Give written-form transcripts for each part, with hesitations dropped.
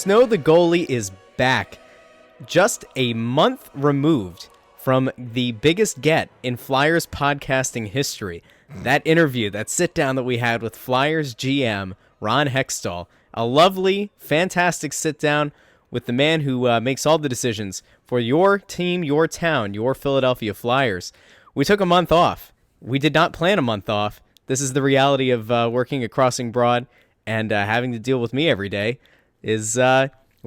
Snow the Goalie is back, just a month removed from the biggest get in Flyers podcasting history. That interview, that sit-down that we had with Flyers GM Ron Hextall. A lovely, fantastic sit-down with the man who makes all the decisions for your team, your town, your Philadelphia Flyers. We took a month off. We did not plan a month off. This is the reality of working at Crossing Broad and having to deal with me every day is,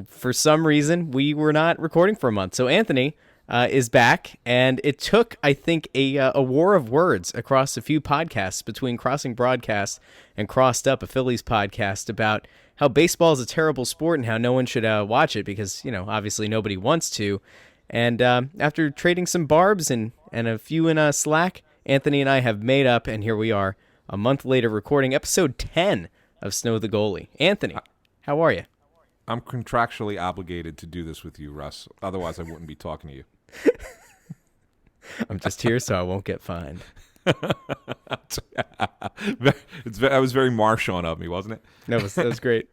for some reason, we were not recording for a month. So Anthony is back, and it took, I think, a war of words across a few podcasts between Crossing Broadcast and Crossed Up, a Phillies podcast, about how baseball is a terrible sport and how no one should watch it because, you know, obviously nobody wants to. And after trading some barbs and a few in Slack, Anthony and I have made up, and here we are, a month later, recording episode 10 of Snow the Goalie. Anthony, how are you? I'm contractually obligated to do this with you, Russ. Otherwise, I wouldn't be talking to you. I'm just here so I won't get fined. That was very Marshawn of me, wasn't it? That was great.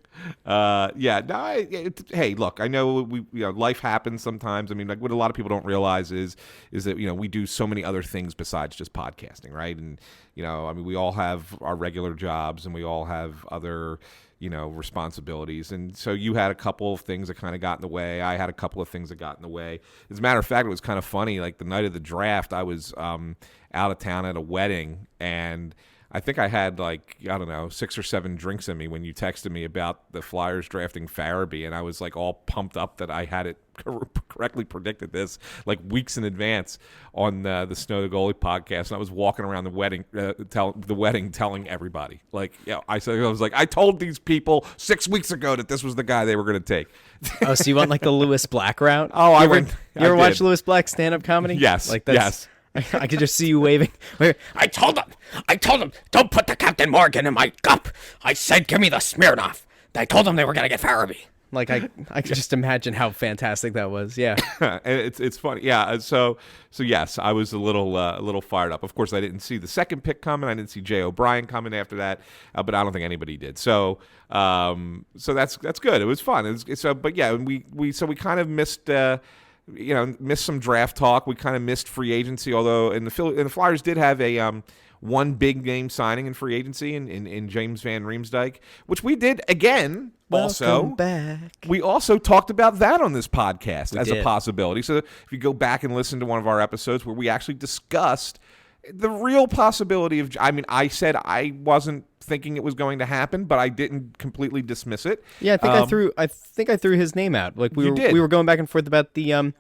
Hey, look, I know life happens sometimes. I mean, like what a lot of people don't realize is that we do so many other things besides just podcasting, right? And I mean, we all have our regular jobs, and we all have other responsibilities. And so you had a couple of things that kind of got in the way. I had a couple of things that got in the way. As a matter of fact, it was kind of funny. Like the night of the draft, I was out of town at a wedding, and I think I had 6 or 7 drinks in me when you texted me about the Flyers drafting Farabee, and I was like all pumped up that I had it correctly predicted this like weeks in advance on the Snow the Goalie podcast. And I was walking around the wedding, telling everybody, I was like, I told these people 6 weeks ago that this was the guy they were going to take. Oh, so you went like the Lewis Black route? Oh, You ever watch Lewis Black stand-up comedy? Yes. Yes. I could just see you waving. I told them, don't put the Captain Morgan in my cup. I said, give me the Smirnoff. I told them they were going to get Farabee. I could just imagine how fantastic that was. Yeah. It's funny. Yeah. So yes, I was a little fired up. Of course, I didn't see the second pick coming. I didn't see Jay O'Brien coming after that, but I don't think anybody did. So that's good. It was fun. But yeah, we kind of missed. Missed some draft talk. We kind of missed free agency, although and the Flyers did have a one big name signing in free agency in James Van Riemsdyk, which we did again. Welcome back. We also talked about that on this podcast as did. A possibility. So if you go back and listen to one of our episodes where we actually discussed the real possibility of, I said I wasn't thinking it was going to happen, but I didn't completely dismiss it. Yeah, I think I threw his name out. We were going back and forth about the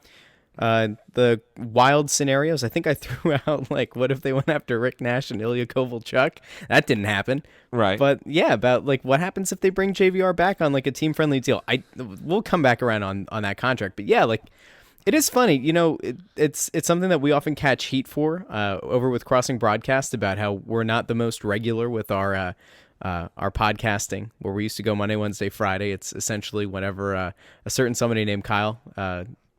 wild scenarios. I think I threw out what if they went after Rick Nash and Ilya Kovalchuk? That didn't happen. Right. But yeah, about what happens if they bring JVR back on a team friendly deal. We'll come back around on that contract. But yeah, it is funny, it's something that we often catch heat for over with Crossing Broadcast about how we're not the most regular with our podcasting, where we used to go Monday, Wednesday, Friday. It's essentially whenever a certain somebody named Kyle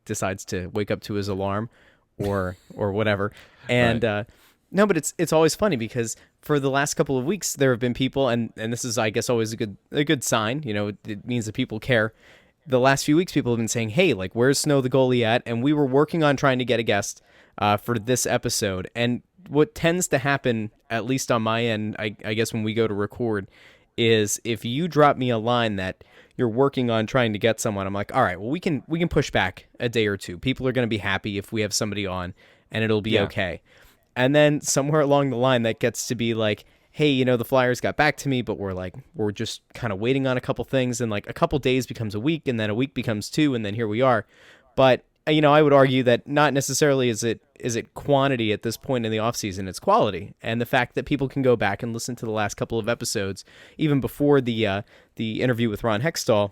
decides to wake up to his alarm or whatever. And right. No, but it's always funny because for the last couple of weeks there have been people, and this is I guess always a good sign. It means that people care. The last few weeks, people have been saying, hey, where's Snow the Goalie at? And we were working on trying to get a guest for this episode. And what tends to happen, at least on my end, I guess when we go to record, is if you drop me a line that you're working on trying to get someone, I'm like, all right, well, we can push back a day or two. People are going to be happy if we have somebody on, and it'll be okay. And then somewhere along the line, that gets to be hey, the Flyers got back to me, but we're just kind of waiting on a couple things, and a couple days becomes a week, and then a week becomes 2, and then here we are. But I would argue that not necessarily is it quantity at this point in the offseason, it's quality. And the fact that people can go back and listen to the last couple of episodes, even before the interview with Ron Hextall,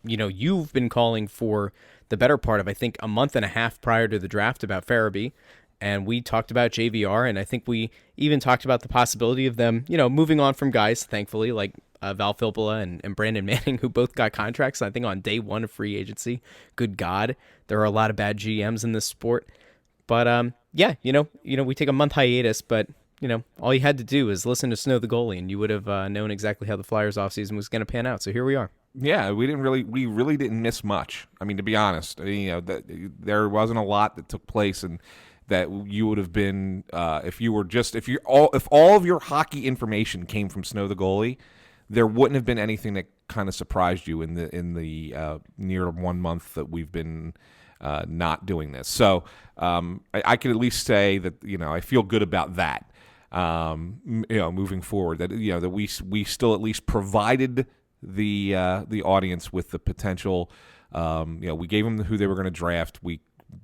you've been calling for the better part of, I think, a month and a half prior to the draft about Farabee. And we talked about JVR, and I think we even talked about the possibility of them, moving on from guys, thankfully, like Val Filppula and Brandon Manning, who both got contracts, I think, on day one of free agency. Good God, there are a lot of bad GMs in this sport. But, we take a month hiatus, but all you had to do is listen to Snow the Goalie, and you would have known exactly how the Flyers offseason was going to pan out. So here we are. Yeah, we really didn't miss much. I mean, to be honest, there wasn't a lot that took place, and that you would have been if all of your hockey information came from Snow the Goalie, there wouldn't have been anything that kind of surprised you in the near 1 month that we've been not doing this. So I can at least say that I feel good about that. Moving forward, that that we still at least provided the audience with the potential. We gave them who they were going to draft. We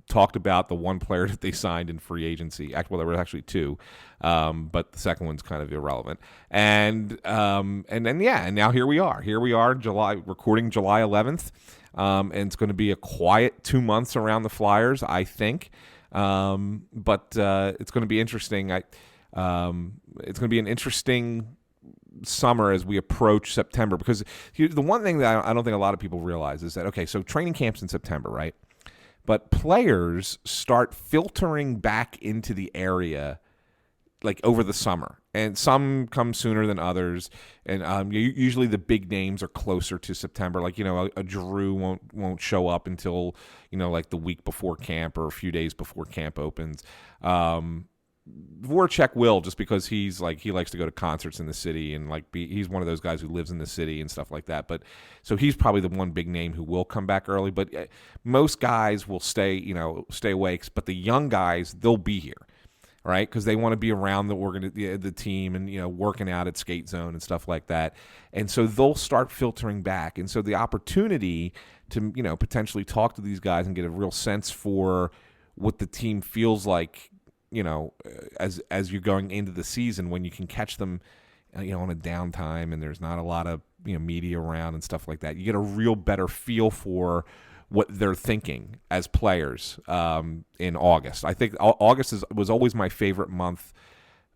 talked about the one player that they signed in free agency. Well, there were actually two, but the second one's kind of irrelevant. And now here we are. Here we are, recording July 11th, and it's going to be a quiet 2 months around the Flyers, I think. But it's going to be interesting. It's going to be an interesting summer as we approach September, because the one thing that I don't think a lot of people realize is that, okay, so training camp's in September, right? But players start filtering back into the area like over the summer, and some come sooner than others. And usually the big names are closer to September. Like a Drew won't show up until like the week before camp or a few days before camp opens. Voracek will, just because he likes to go to concerts in the city, and he's one of those guys who lives in the city and stuff like that. But so he's probably the one big name who will come back early. But most guys will stay awake. But the young guys, they'll be here, right? Because they want to be around the team and working out at skate zone and stuff like that. And so they'll start filtering back. And so the opportunity to potentially talk to these guys and get a real sense for what the team feels like, as you're going into the season, when you can catch them, on a downtime and there's not a lot of media around and stuff like that, you get a real better feel for what they're thinking as players in August. I think August was always my favorite month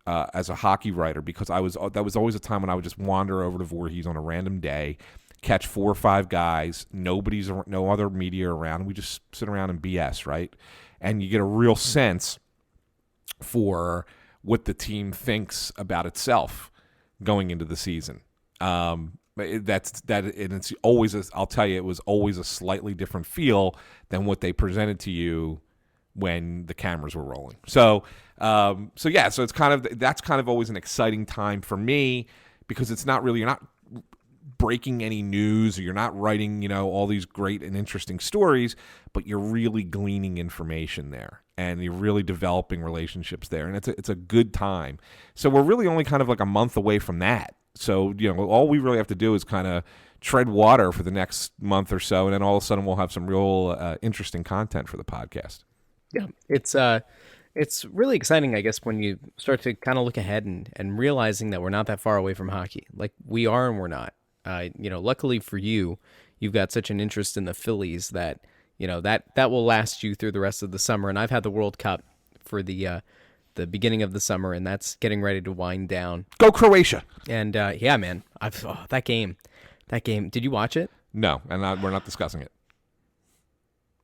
as a hockey writer, because that was always a time when I would just wander over to Voorhees on a random day, catch 4 or 5 guys, no other media around, and we just sit around and BS, right? And you get a real sense for what the team thinks about itself going into the season. It's always I'll tell you, it was always a slightly different feel than what they presented to you when the cameras were rolling. So it's that's kind of always an exciting time for me, because it's not really, you're not breaking any news, or you're not writing, all these great and interesting stories, but you're really gleaning information there, and you're really developing relationships there, and it's a good time. So we're really only kind of like a month away from that. So, all we really have to do is kind of tread water for the next month or so, and then all of a sudden we'll have some real interesting content for the podcast. Yeah, it's really exciting, I guess, when you start to kind of look ahead and realizing that we're not that far away from hockey. Like, we are and we're not. Luckily for you, you've got such an interest in the Phillies that, that will last you through the rest of the summer. And I've had the World Cup for the beginning of the summer, and that's getting ready to wind down. Go Croatia! And yeah, man, that game. Did you watch it? No, and we're not discussing it.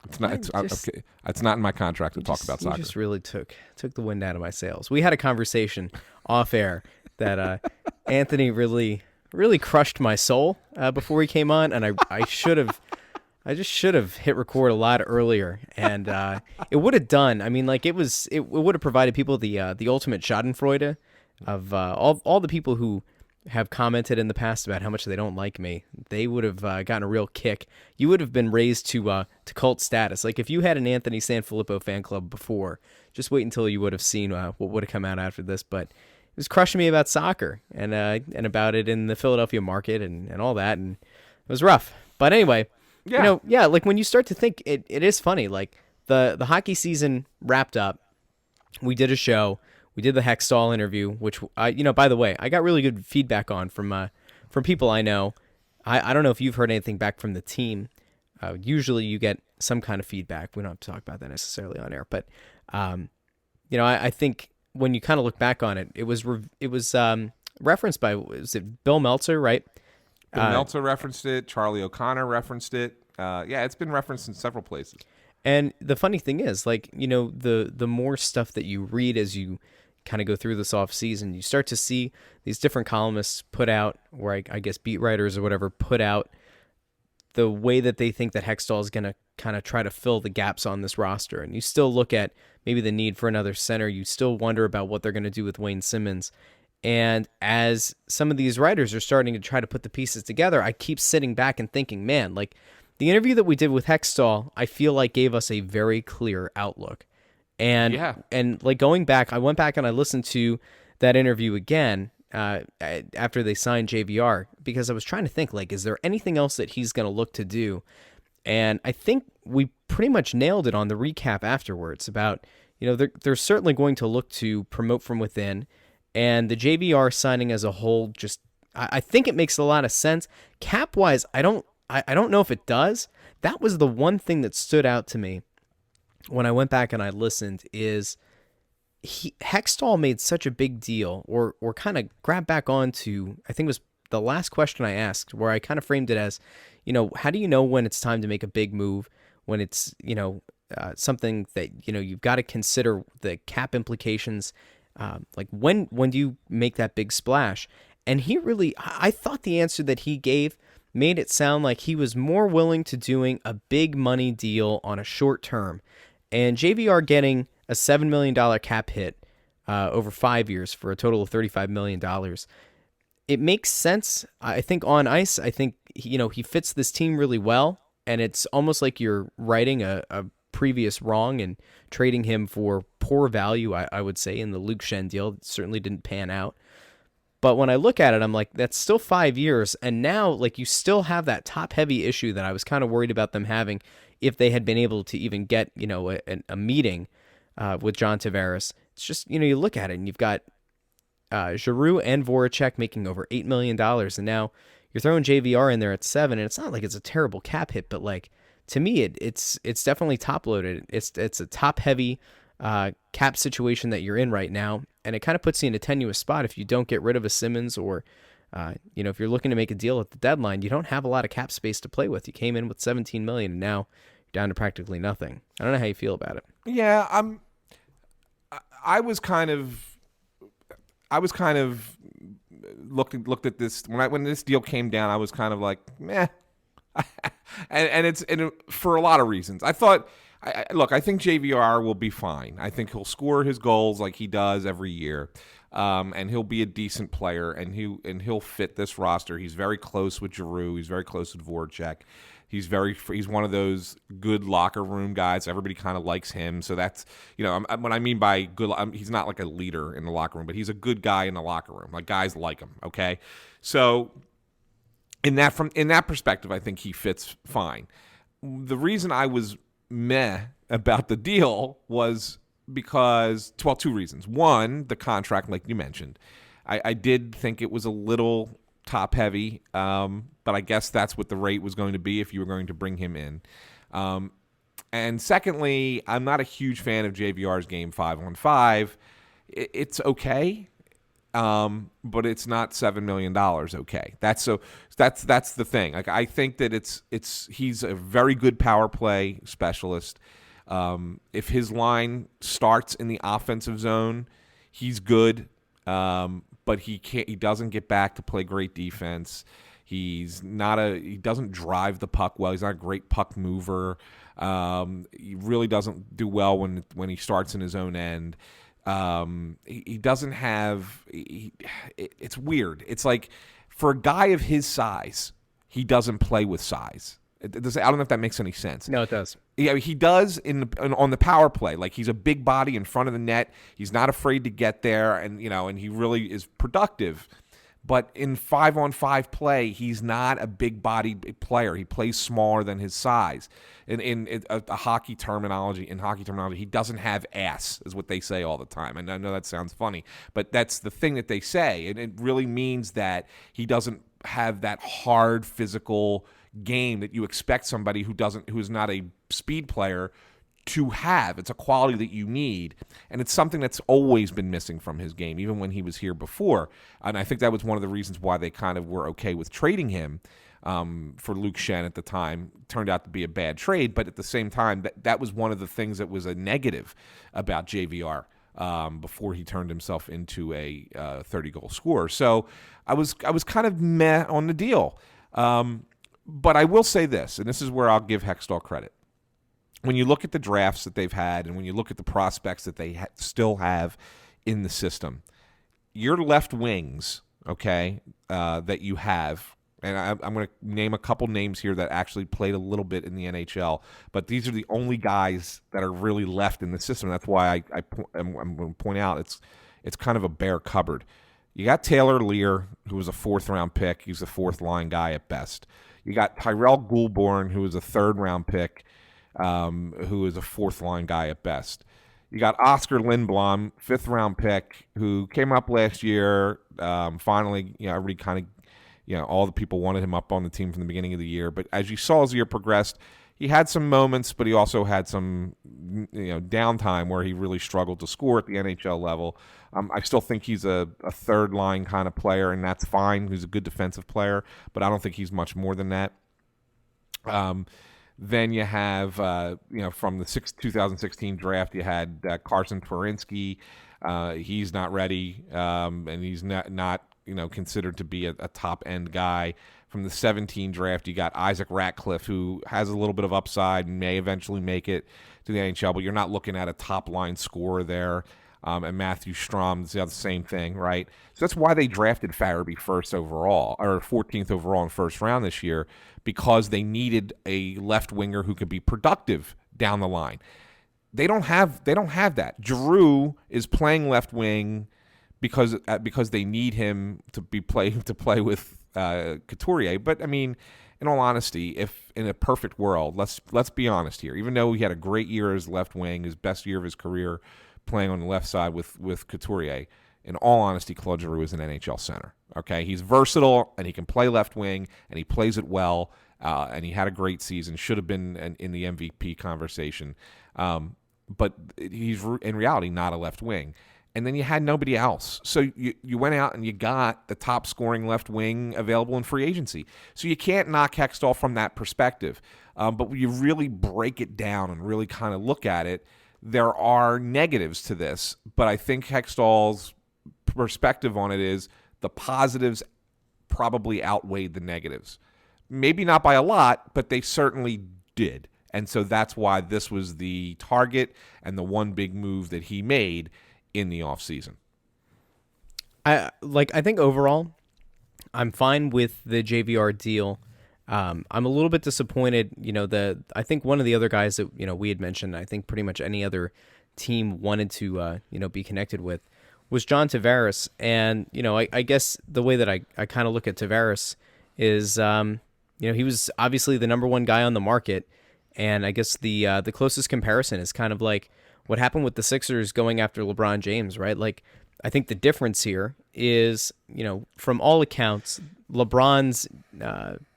It's not. It's not in my contract to talk about soccer. You just really took the wind out of my sails. We had a conversation off air that Anthony really crushed my soul before he came on, and I just should have hit record a lot earlier, and it would have done. I mean, like, it would have provided people the ultimate Schadenfreude of all the people who have commented in the past about how much they don't like me. They would have gotten a real kick. You would have been raised to cult status. Like, if you had an Anthony SanFilippo fan club before, just wait until you would have seen what would have come out after this. But it was crushing me about soccer and about it in the Philadelphia market and all that, and it was rough. But anyway, like, when you start to think, it is funny. Like, the hockey season wrapped up. We did a show. We did the Hextall interview, which by the way, I got really good feedback on from people I know. I don't know if you've heard anything back from the team. Usually you get some kind of feedback. We don't have to talk about that necessarily on air, but I think when you kind of look back on it, it was referenced by, was it Bill Meltzer, right? Bill Meltzer referenced it. Charlie O'Connor referenced it. It's been referenced in several places. And the funny thing is, like, the more stuff that you read as you kind of go through this off season, you start to see these different columnists put out, or I guess beat writers or whatever, put out the way that they think that Hextall is going to kind of try to fill the gaps on this roster. And you still look at maybe the need for another center. You still wonder about what they're going to do with Wayne Simmons. And as some of these writers are starting to try to put the pieces together, I keep sitting back and thinking, man, like the interview that we did with Hextall, I feel like gave us a very clear outlook. And like going back, I went back and I listened to that interview again after they signed JVR, because I was trying to think, like, is there anything else that he's going to look to do? And I think we pretty much nailed it on the recap afterwards about, they're certainly going to look to promote from within. And the JVR signing as a whole, just I think it makes a lot of sense. Cap-wise, I don't know if it does. That was the one thing that stood out to me when I went back and I listened, is Hextall made such a big deal, or kind of grabbed back onto, I think it was the last question I asked, where I kind of framed it as, how do you know when it's time to make a big move, when it's, something that, you've got to consider the cap implications, like when do you make that big splash? And I thought the answer that he gave made it sound like he was more willing to doing a big money deal on a short term. And JVR getting a $7 million cap hit over 5 years for a total of $35 million. It makes sense. I think on ice, he fits this team really well. And it's almost like you're righting a previous wrong and trading him for poor value, I would say, in the Luke Schenn deal. It certainly didn't pan out. But when I look at it, I'm like, that's still 5 years. And now, like, you still have that top-heavy issue that I was kind of worried about them having if they had been able to even get, a meeting with John Tavares. It's just, you look at it and you've got Giroux and Voracek making over $8 million. And now you're throwing JVR in there at 7. And it's not like it's a terrible cap hit, but, like, to me, it's definitely top-loaded. It's a top-heavy cap situation that you're in right now. And it kind of puts you in a tenuous spot if you don't get rid of a Simmons, or, if you're looking to make a deal at the deadline, you don't have a lot of cap space to play with. You came in with $17 million, and now you're down to practically nothing. I don't know how you feel about it. Yeah, I was kind of looked at this when this deal came down. I was kind of like, meh, and it's for a lot of reasons. I thought. I think JVR will be fine. I think he'll score his goals like he does every year, and he'll be a decent player, and he'll fit this roster. He's very close with Giroux. He's very close with Voracek. He's one of those good locker room guys. Everybody kind of likes him. So that's, when I mean by good, he's not like a leader in the locker room, but he's a good guy in the locker room. Like, guys like him. Okay, so in that perspective, I think he fits fine. The reason I was meh about the deal was because, well, two reasons. One, the contract, like you mentioned. I did think it was a little top heavy, but I guess that's what the rate was going to be if you were going to bring him in. And secondly, I'm not a huge fan of JVR's game 5-on-5. It's okay, but it's not $7 million okay. That's the thing. Like, I think that he's a very good power play specialist. If his line starts in the offensive zone, he's good. But he doesn't get back to play great defense. He doesn't drive the puck well. He's not a great puck mover. He really doesn't do well when he starts in his own end. He doesn't have. It's weird. It's like, for a guy of his size, he doesn't play with size. I don't know if that makes any sense. No, it does. Yeah, he does on the power play. Like, he's a big body in front of the net. He's not afraid to get there, and he really is productive. But in 5-on-5 play, he's not a big body player. He plays smaller than his size. In hockey terminology, he doesn't have ass, is what they say all the time. And I know that sounds funny, but that's the thing that they say. And it really means that he doesn't have that hard physical game that you expect somebody who is not a speed player to have. It's a quality that you need, and it's something that's always been missing from his game, even when he was here before. And I think that was one of the reasons why they kind of were okay with trading him for Luke Schenn at the time. Turned out to be a bad trade, but at the same time, that was one of the things that was a negative about JVR. before he turned himself into a 30-goal scorer. So I was kind of meh on the deal. But I will say this, and this is where I'll give Hextall credit. When you look at the drafts that they've had and when you look at the prospects that they still have in the system, your left wings, okay, that you have, and I'm going to name a couple names here that actually played a little bit in the NHL, but these are the only guys that are really left in the system. That's why I'm going to point out it's kind of a bare cupboard. You got Taylor Lear, who was a fourth-round pick. He's a fourth-line guy at best. You got Tyrell Goulbourne, who was a third-round pick, who is a fourth-line guy at best. You got Oscar Lindblom, fifth-round pick, who came up last year. Finally, everybody kind of, all the people wanted him up on the team from the beginning of the year. But as you saw as the year progressed, he had some moments, but he also had some, downtime where he really struggled to score at the NHL level. I still think he's a third-line kind of player, and that's fine. He's a good defensive player, but I don't think he's much more than that. Then you have, from the 2016 draft, you had Carson Twarynski. He's not ready, and he's not considered to be a top-end guy. From the 17 draft, you got Isaac Ratcliffe, who has a little bit of upside and may eventually make it to the NHL, but you're not looking at a top-line scorer there. And Matthew Strom is the same thing, right? So that's why they drafted Farabee 14th overall in first round this year, because they needed a left winger who could be productive down the line. They don't have that. Giroux is playing left wing because they need him to play with Couturier. But I mean, in all honesty, if in a perfect world, let's be honest here. Even though he had a great year as left wing, his best year of his career, playing on the left side with Couturier, in all honesty, Claude Giroux is an NHL center. Okay, he's versatile and he can play left wing and he plays it well. And he had a great season. Should have been in the MVP conversation, but he's in reality not a left wing. And then you had nobody else, so you went out and you got the top scoring left wing available in free agency. So you can't knock Hextall from that perspective. But when you really break it down and really kind of look at it, there are negatives to this, but I think Hextall's perspective on it is the positives probably outweighed the negatives. Maybe not by a lot, but they certainly did. And so that's why this was the target and the one big move that he made in the offseason. I think overall, I'm fine with the JVR deal. I'm a little bit disappointed. I think one of the other guys that we had mentioned, I think pretty much any other team wanted to be connected with, was John Tavares. And I guess the way that I kind of look at Tavares is he was obviously the number one guy on the market, and I guess the closest comparison is kind of like what happened with the Sixers going after LeBron James, right? Like, I think the difference here is, from all accounts, LeBron's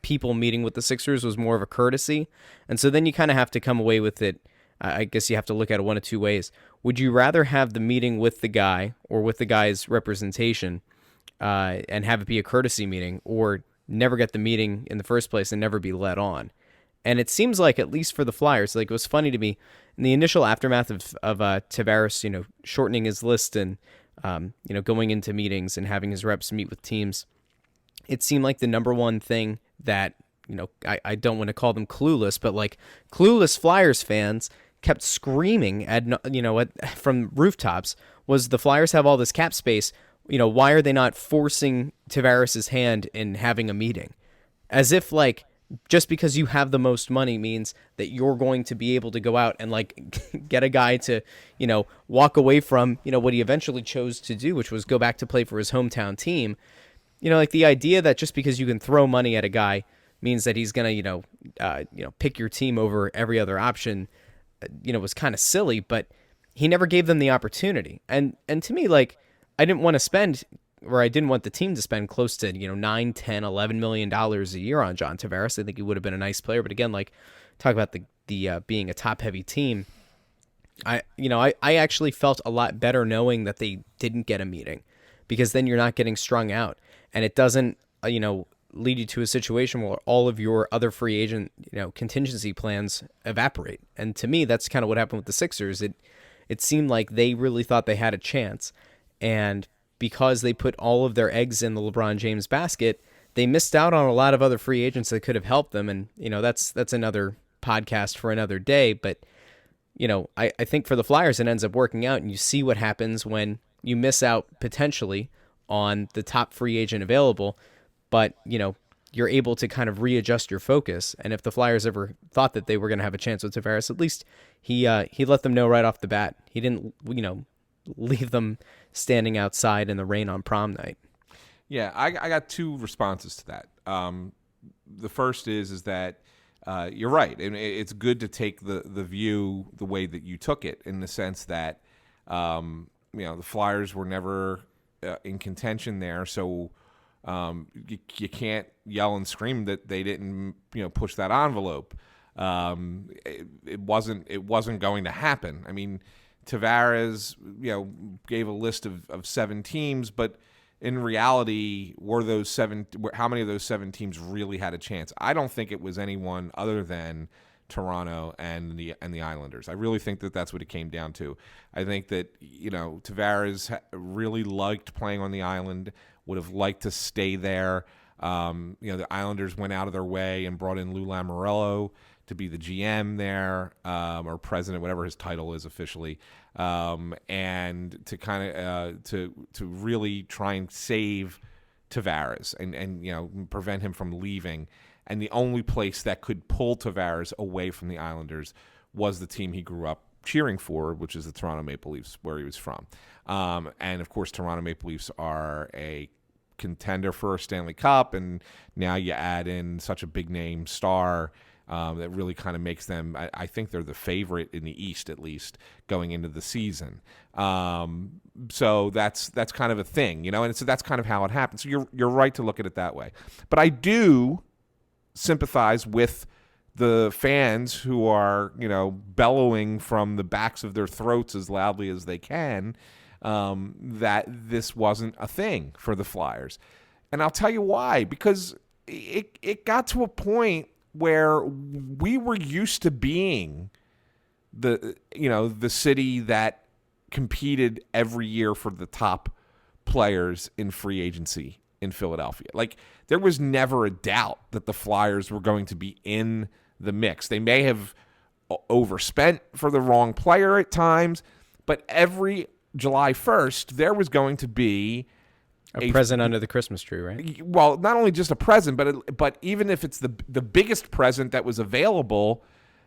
people meeting with the Sixers was more of a courtesy. And so then you kind of have to come away with it. I guess you have to look at it one of two ways. Would you rather have the meeting with the guy or with the guy's representation and have it be a courtesy meeting, or never get the meeting in the first place and never be let on? And it seems like, at least for the Flyers, like, it was funny to me in the initial aftermath of Tavares, shortening his list and going into meetings and having his reps meet with teams. It seemed like the number one thing that, I don't want to call them clueless, but like clueless Flyers fans kept screaming from rooftops was, the Flyers have all this cap space. Why are they not forcing Tavares' hand in having a meeting? As if like, just because you have the most money means that you're going to be able to go out and like get a guy to, walk away from, what he eventually chose to do, which was go back to play for his hometown team. Like the idea that just because you can throw money at a guy means that he's going to, pick your team over every other option, was kind of silly, but he never gave them the opportunity. And to me, like, I didn't want the team to spend close to, $9, $10, $11 million a year on John Tavares. I think he would have been a nice player. But again, like, talk about the being a top-heavy team. I actually felt a lot better knowing that they didn't get a meeting, because then you're not getting strung out. And it doesn't, lead you to a situation where all of your other free agent, contingency plans evaporate. And to me, that's kind of what happened with the Sixers. It it seemed like they really thought they had a chance. And because they put all of their eggs in the LeBron James basket, they missed out on a lot of other free agents that could have helped them. And, that's another podcast for another day. But, I think for the Flyers, it ends up working out. And you see what happens when you miss out potentially on the top free agent available. But, you're able to kind of readjust your focus. And if the Flyers ever thought that they were going to have a chance with Tavares, at least he let them know right off the bat. He didn't, leave them standing outside in the rain on prom night. Yeah, I got two responses to that. The first is that you're right, and it's good to take the view the way that you took it, in the sense that the Flyers were never in contention there, so you can't yell and scream that they didn't push that envelope. It wasn't going to happen. I mean, Tavares gave a list of 7 teams, but in reality, how many of those 7 teams really had a chance? I don't think it was anyone other than Toronto and the Islanders. I really think that that's what it came down to. I think that Tavares really liked playing on the island, would have liked to stay there. The Islanders went out of their way and brought in Lou Lamoriello to be the GM there, or president, whatever his title is officially, and to kind of to really try and save Tavares and prevent him from leaving. And the only place that could pull Tavares away from the Islanders was the team he grew up cheering for, which is the Toronto Maple Leafs, where he was from. And of course, Toronto Maple Leafs are a contender for a Stanley Cup, and now you add in such a big name star that really kind of makes them, I think they're the favorite in the East, at least, going into the season. So that's kind of a thing, and so that's kind of how it happens. So you're right to look at it that way. But I do sympathize with the fans who are, bellowing from the backs of their throats as loudly as they can, that this wasn't a thing for the Flyers. And I'll tell you why. Because it got to a point where we were used to being the city that competed every year for the top players in free agency in Philadelphia. Like, there was never a doubt that the Flyers were going to be in the mix. They may have overspent for the wrong player at times, but every July 1st, there was going to be a present under the Christmas tree, right? Well, not only just a present, but even if it's the biggest present that was available,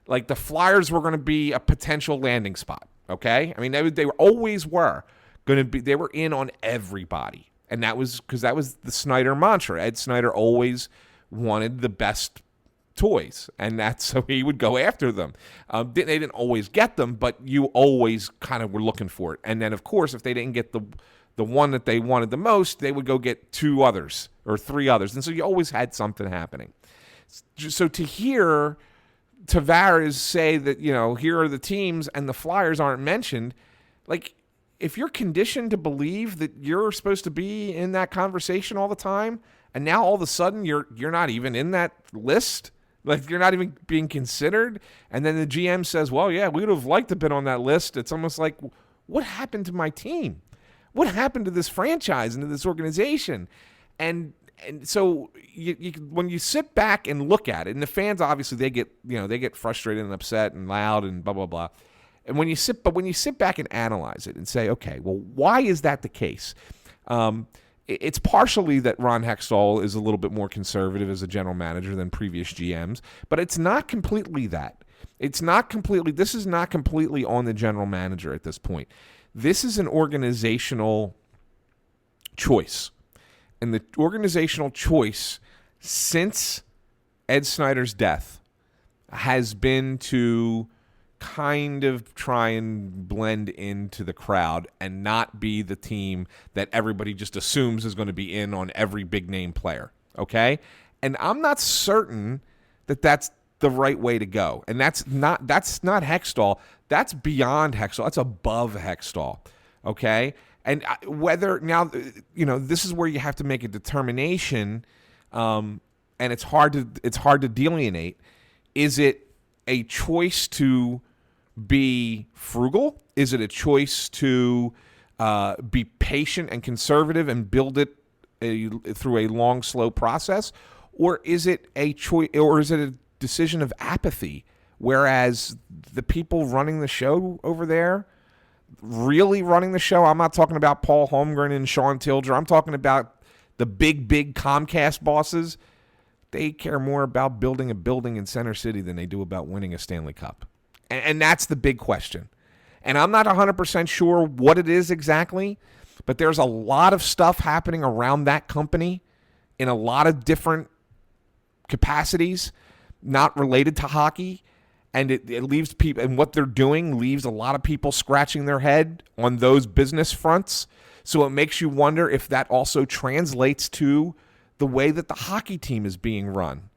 like, the Flyers were going to be a potential landing spot, okay? I mean, they always were going to be. They were in on everybody, and that was because that was the Snider mantra. Ed Snider always wanted the best toys, and that's so he would go after them. They didn't always get them, but you always kind of were looking for it. And then, of course, if they didn't get the one that they wanted the most, they would go get 2 others or 3 others. And so you always had something happening. So to hear Tavares say that, here are the teams and the Flyers aren't mentioned, like, if you're conditioned to believe that you're supposed to be in that conversation all the time, and now all of a sudden you're not even in that list, like, you're not even being considered, and then the GM says, well, yeah, we would have liked to have been on that list. It's almost like, what happened to my team? What happened to this franchise and to this organization? And so when you sit back and look at it, and the fans, obviously, they get frustrated and upset and loud and blah, blah, blah. And when you sit back and analyze it and say, okay, well, why is that the case? It's partially that Ron Hextall is a little bit more conservative as a general manager than previous GMs, but it's not completely that. This is not completely on the general manager at this point. This is an organizational choice. And the organizational choice since Ed Snider's death has been to kind of try and blend into the crowd and not be the team that everybody just assumes is going to be in on every big name player, okay? And I'm not certain that that's the right way to go. And that's not Hextall. That's beyond Hextall. That's above Hextall, okay? And whether now, this is where you have to make a determination, and it's hard to delineate. Is it a choice to be frugal? Is it a choice to be patient and conservative and build it through a long, slow process? Or is it a choice, or is it a decision of apathy? Whereas the people running the show over there, really running the show, I'm not talking about Paul Holmgren and Sean Tilger. I'm talking about the big Comcast bosses. They care more about building a building in Center City than they do about winning a Stanley Cup. And that's the big question. And I'm not 100% sure what it is exactly, but there's a lot of stuff happening around that company in a lot of different capacities, not related to hockey. And it leaves people, and what they're doing leaves a lot of people scratching their head on those business fronts. So it makes you wonder if that also translates to the way that the hockey team is being run.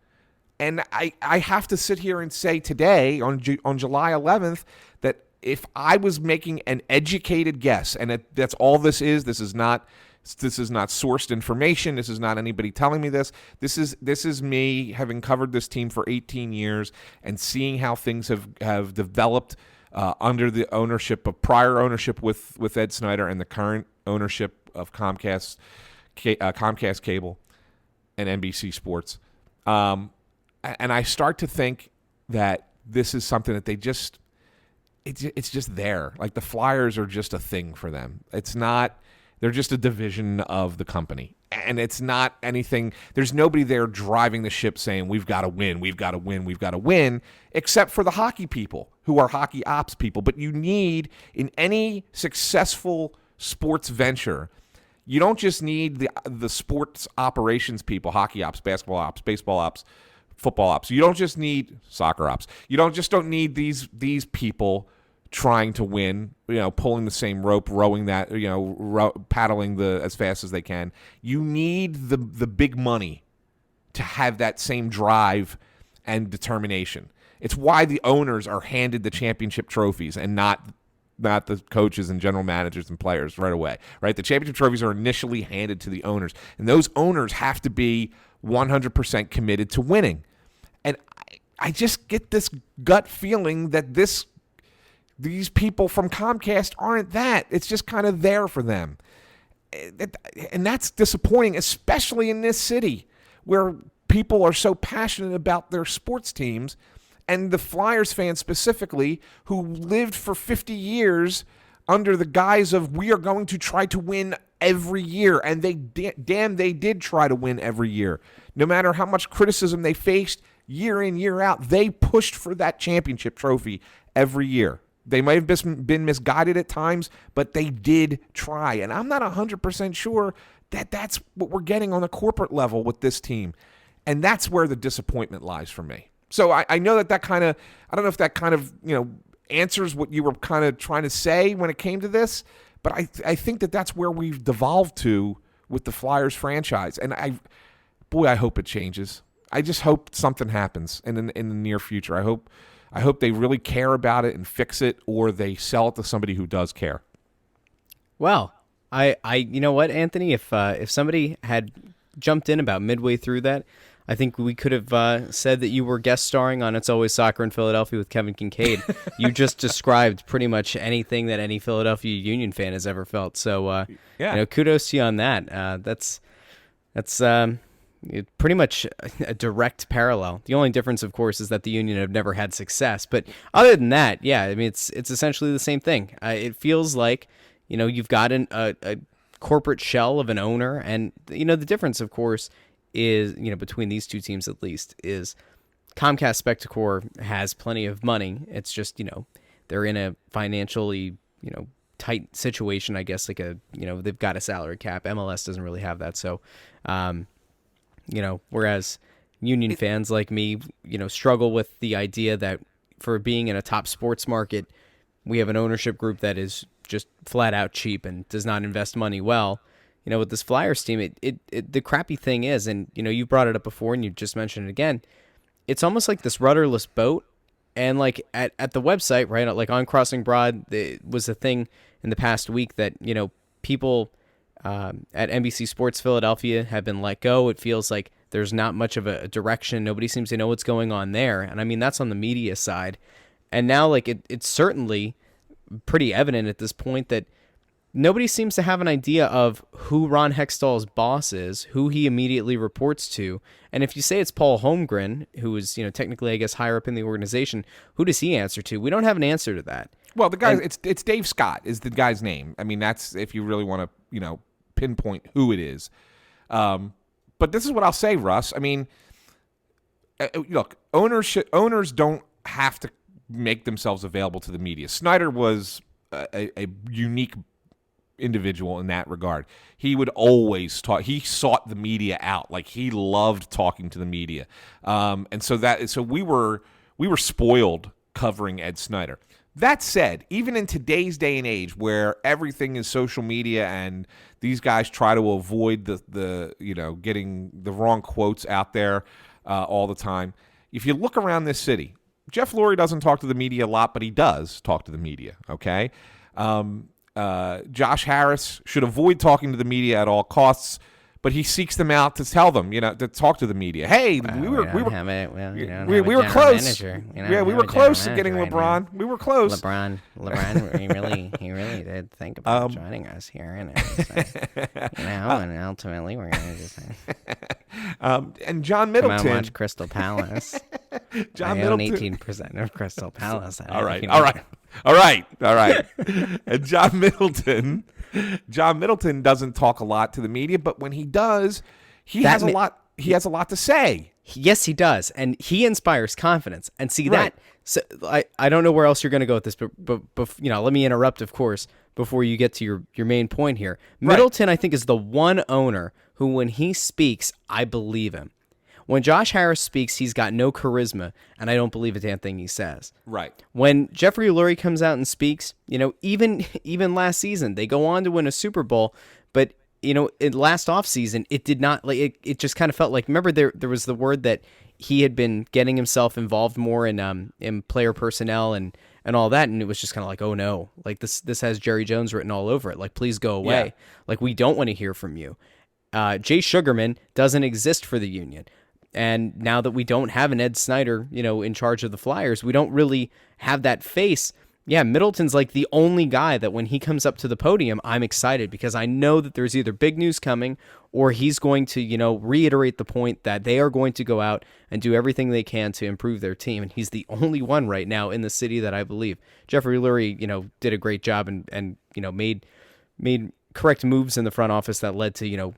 And I have to sit here and say today, on July 11th, that if I was making an educated guess, and that's all this is not sourced information. This is not anybody telling me this. This is me having covered this team for 18 years and seeing how things have developed under the ownership of prior ownership with Ed Snider and the current ownership of Comcast Cable and NBC Sports. And I start to think that this is something that it's just there. Like the Flyers are just a thing for them. It's not. They're just a division of the company. And it's not anything. There's nobody there driving the ship saying, we've got to win, we've got to win, we've got to win, except for the hockey people who are hockey ops people. But you need, in any successful sports venture, you don't just need the sports operations people, hockey ops, basketball ops, baseball ops, football ops. You don't just need soccer ops. You don't need these people trying to win, pulling the same rope, rowing that, paddling as fast as they can. You need the big money to have that same drive and determination. It's why the owners are handed the championship trophies and not the coaches and general managers and players right away, right? The championship trophies are initially handed to the owners, and those owners have to be 100% committed to winning. And I just get this gut feeling that these people from Comcast aren't that. It's just kind of there for them. And that's disappointing, especially in this city where people are so passionate about their sports teams, and the Flyers fans specifically, who lived for 50 years under the guise of, we are going to try to win every year. And they did try to win every year. No matter how much criticism they faced year in, year out, they pushed for that championship trophy every year. They might have been misguided at times, but they did try. And I'm not 100% sure that that's what we're getting on the corporate level with this team. And that's where the disappointment lies for me. So I know that kind of, I don't know if that kind of, answers what you were kind of trying to say when it came to this, but I think that that's where we've devolved to with the Flyers franchise. And I hope it changes. I just hope something happens in the near future. I hope they really care about it and fix it, or they sell it to somebody who does care. Well, you know what, Anthony? If somebody had jumped in about midway through that, I think we could have said that you were guest starring on It's Always Soccer in Philadelphia with Kevin Kincaid. You just described pretty much anything that any Philadelphia Union fan has ever felt. So, kudos to you on that. That's pretty much a direct parallel. The only difference, of course, is that the Union have never had success. But other than that, yeah, I mean, it's essentially the same thing. It feels like, you've got a corporate shell of an owner, and the difference, of course, is between these two teams at least is Comcast Spectacor has plenty of money. It's just they're in a financially tight situation, I guess. Like they've got a salary cap. MLS doesn't really have that, so. Whereas Union fans like me, struggle with the idea that for being in a top sports market, we have an ownership group that is just flat out cheap and does not invest money well. With this Flyers team, the crappy thing is, and you brought it up before and you just mentioned it again, it's almost like this rudderless boat. And like at the website, right, like on Crossing Broad, it was a thing in the past week that people at NBC Sports Philadelphia have been let go. It feels like there's not much of a direction. Nobody seems to know what's going on there. And I mean, that's on the media side. And now, like, it's certainly pretty evident at this point that nobody seems to have an idea of who Ron Hextall's boss is, who he immediately reports to. And if you say it's Paul Holmgren, who is, technically, I guess, higher up in the organization, who does he answer to? We don't have an answer to that. Well, the guy, it's Dave Scott is the guy's name. I mean, that's if you really want to, pinpoint who it is. But this is what I'll say, Russ. I mean, look, owners don't have to make themselves available to the media. Snider was a unique individual in that regard. He would always talk. He sought the media out. Like, he loved talking to the media. And so we were spoiled covering Ed Snider. That said, even in today's day and age where everything is social media and these guys try to avoid the getting the wrong quotes out there all the time, if you look around this city, Jeff Lurie doesn't talk to the media a lot, but he does talk to the media, okay? Josh Harris should avoid talking to the media at all costs, but he seeks them out to tell them, to talk to the media. Hey, we were close. We were close to getting LeBron. We were close. LeBron, he really did think about joining us here, and ultimately we're gonna just and John Middleton. Come on, watch Crystal Palace. John I own Middleton. 18% of Crystal Palace. All right. And John Middleton doesn't talk a lot to the media, but when he does, he has a lot to say. Yes, he does, and he inspires confidence. And see that. So I don't know where else you're going to go with this, but let me interrupt, of course, before you get to your main point here. Middleton, I think, is the one owner who, when he speaks, I believe him. When Josh Harris speaks, he's got no charisma, and I don't believe a damn thing he says. Right. When Jeffrey Lurie comes out and speaks, even last season, they go on to win a Super Bowl, but in last offseason, it did not, like, it just kind of felt like, remember there was the word that he had been getting himself involved more in player personnel and all that, and it was just kind of like, oh no, like this has Jerry Jones written all over it, like, please go away. Yeah. Like, we don't want to hear from you. Jay Sugarman doesn't exist for the union. And now that we don't have an Ed Snider, in charge of the Flyers, we don't really have that face. Yeah, Middleton's like the only guy that when he comes up to the podium, I'm excited because I know that there's either big news coming or he's going to, reiterate the point that they are going to go out and do everything they can to improve their team. And he's the only one right now in the city that I believe. Jeffrey Lurie, did a great job and made correct moves in the front office that led to,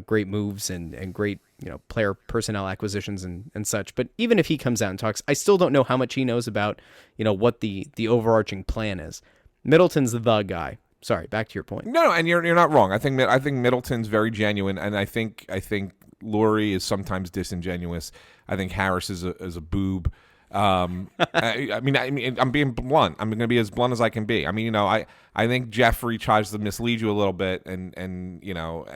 great moves and great, player personnel acquisitions and such. But even if he comes out and talks, I still don't know how much he knows about, what the overarching plan is. Middleton's the guy. Sorry, back to your point. No, and you're not wrong. I think Middleton's very genuine, and I think Lurie is sometimes disingenuous. I think Harris is a boob. I mean, I'm being blunt. I'm going to be as blunt as I can be. I mean, I think Jeffrey tries to mislead you a little bit, and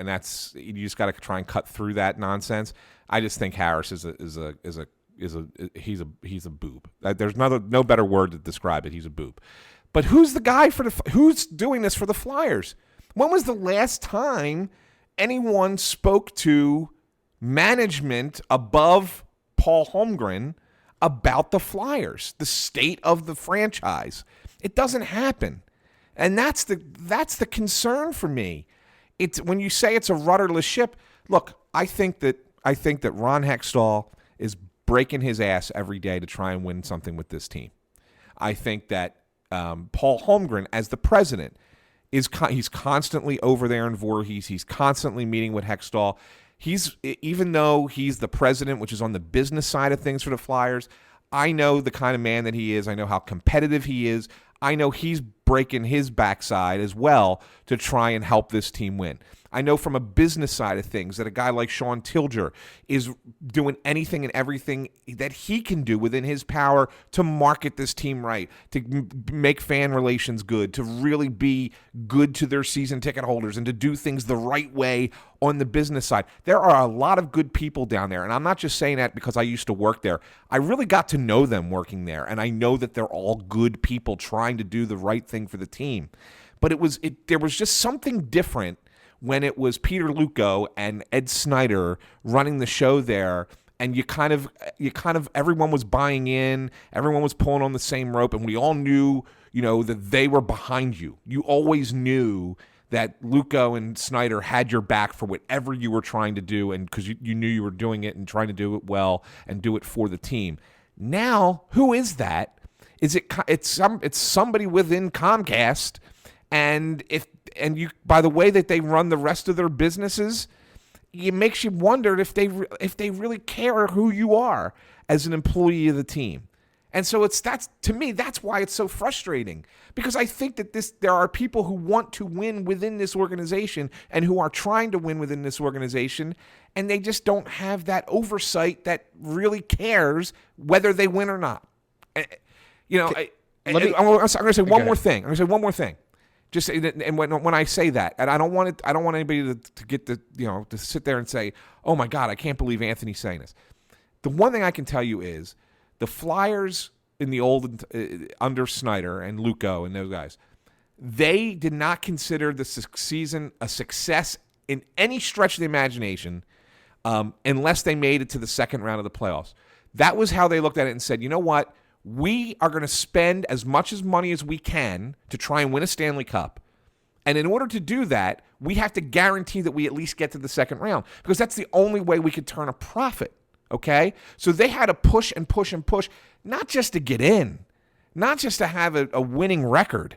that's, you just got to try and cut through that nonsense. I just think Harris is a boob. There's no better word to describe it. He's a boob. But who's the guy who's doing this for the Flyers? When was the last time anyone spoke to management above Paul Holmgren about the Flyers, the state of the franchise? It doesn't happen. And that's the concern for me. It's when you say it's a rudderless ship. Look, I think that Ron Hextall is breaking his ass every day to try and win something with this team. I think that Paul Holmgren, as the president, he's constantly over there in Voorhees. He's constantly meeting with Hextall. Even though he's the president, which is on the business side of things for the Flyers, I know the kind of man that he is. I know how competitive he is. I know he's breaking his backside as well to try and help this team win. I know from a business side of things that a guy like Sean Tilger is doing anything and everything that he can do within his power to market this team right, to make fan relations good, to really be good to their season ticket holders, and to do things the right way on the business side. There are a lot of good people down there, and I'm not just saying that because I used to work there. I really got to know them working there, and I know that they're all good people trying to do the right thing for the team. But there was just something different when it was Peter Luco and Ed Snider running the show there, and you kind of everyone was buying in, everyone was pulling on the same rope, and we all knew, that they were behind you. You always knew that Luco and Snider had your back for whatever you were trying to do, and because you knew you were doing it and trying to do it well and do it for the team. Now, who is that? It's somebody within Comcast, and you, by the way that they run the rest of their businesses, it makes you wonder if they really care who you are as an employee of the team. And so to me, that's why it's so frustrating, because I think that there are people who want to win within this organization and who are trying to win within this organization, and they just don't have that oversight that really cares whether they win or not. I'm going to say one more thing. I'm going to say one more thing. Just say that, and when I say that, and I don't want anybody to get to sit there and say, "Oh my God, I can't believe Anthony's saying this." The one thing I can tell you is the Flyers in the old under Snider and Luco and those guys, they did not consider the season a success in any stretch of the imagination unless they made it to the second round of the playoffs. That was how they looked at it and said, "You know what? We are going to spend as much money as we can to try and win a Stanley Cup. And in order to do that, we have to guarantee that we at least get to the second round, because that's the only way we could turn a profit." Okay? So they had to push and push and push, not just to get in, not just to have a winning record,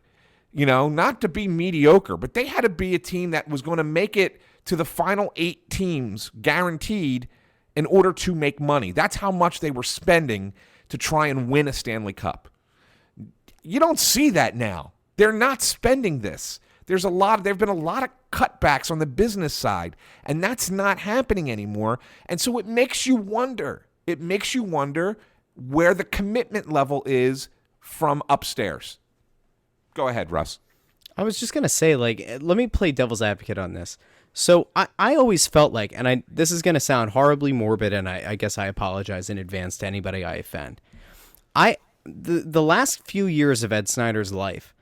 not to be mediocre, but they had to be a team that was going to make it to the final 8 teams guaranteed in order to make money. That's how much they were spending to try and win a Stanley Cup. You don't see that now. They're not spending this. There've been a lot of cutbacks on the business side, and that's not happening anymore. And so it makes you wonder. It makes you wonder where the commitment level is from upstairs. Go ahead, Russ. I was just going to say, let me play devil's advocate on this. So I always felt like, and this is going to sound horribly morbid, and I guess I apologize in advance to anybody I offend. The last few years of Ed Snider's life,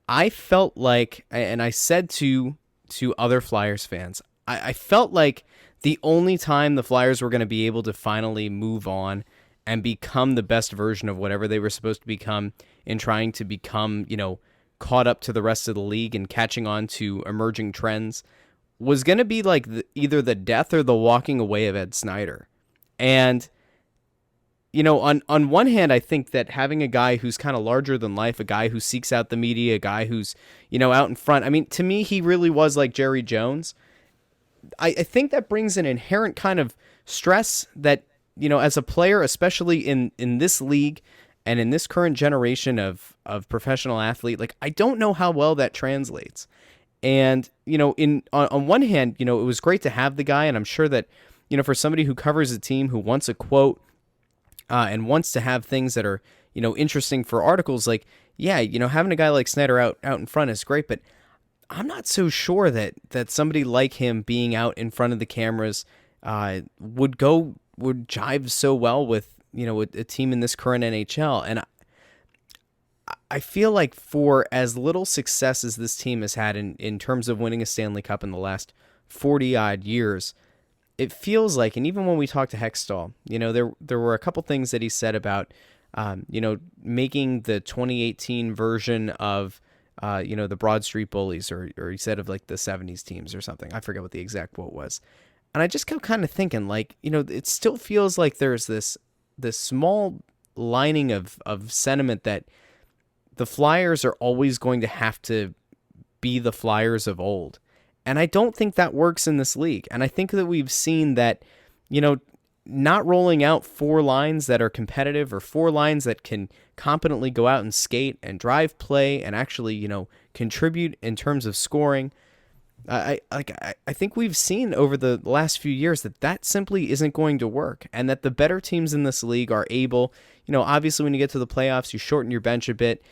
I felt like, and I said to other Flyers fans, I felt like the only time the Flyers were going to be able to finally move on and become the best version of whatever they were supposed to become in trying to become, caught up to the rest of the league and catching on to emerging trends was going to be like either the death or the walking away of Ed Snider. And, on one hand, I think that having a guy who's kind of larger than life, a guy who seeks out the media, a guy who's, out in front. I mean, to me, he really was like Jerry Jones. I think that brings an inherent kind of stress that, as a player, especially in this league and in this current generation of professional athlete, I don't know how well that translates. And, on one hand, it was great to have the guy. And I'm sure that, for somebody who covers a team who wants a quote and wants to have things that are, interesting for articles, having a guy like Snider out in front is great. But I'm not so sure that somebody like him being out in front of the cameras would jive so well with, a team in this current NHL. And I feel like for as little success as this team has had in terms of winning a Stanley Cup in the last 40-odd years, it feels like, and even when we talked to Hextall, there were a couple things that he said about, making the 2018 version of, the Broad Street Bullies, or he said of the 70s teams or something. I forget what the exact quote was. And I just kept kind of thinking, it still feels like there's this small lining of sentiment that the Flyers are always going to have to be the Flyers of old. And I don't think that works in this league. And I think that we've seen that, not rolling out 4 lines that are competitive or 4 lines that can competently go out and skate and drive play and actually, contribute in terms of scoring. I think we've seen over the last few years that simply isn't going to work, and that the better teams in this league are able, obviously when you get to the playoffs, you shorten your bench a bit,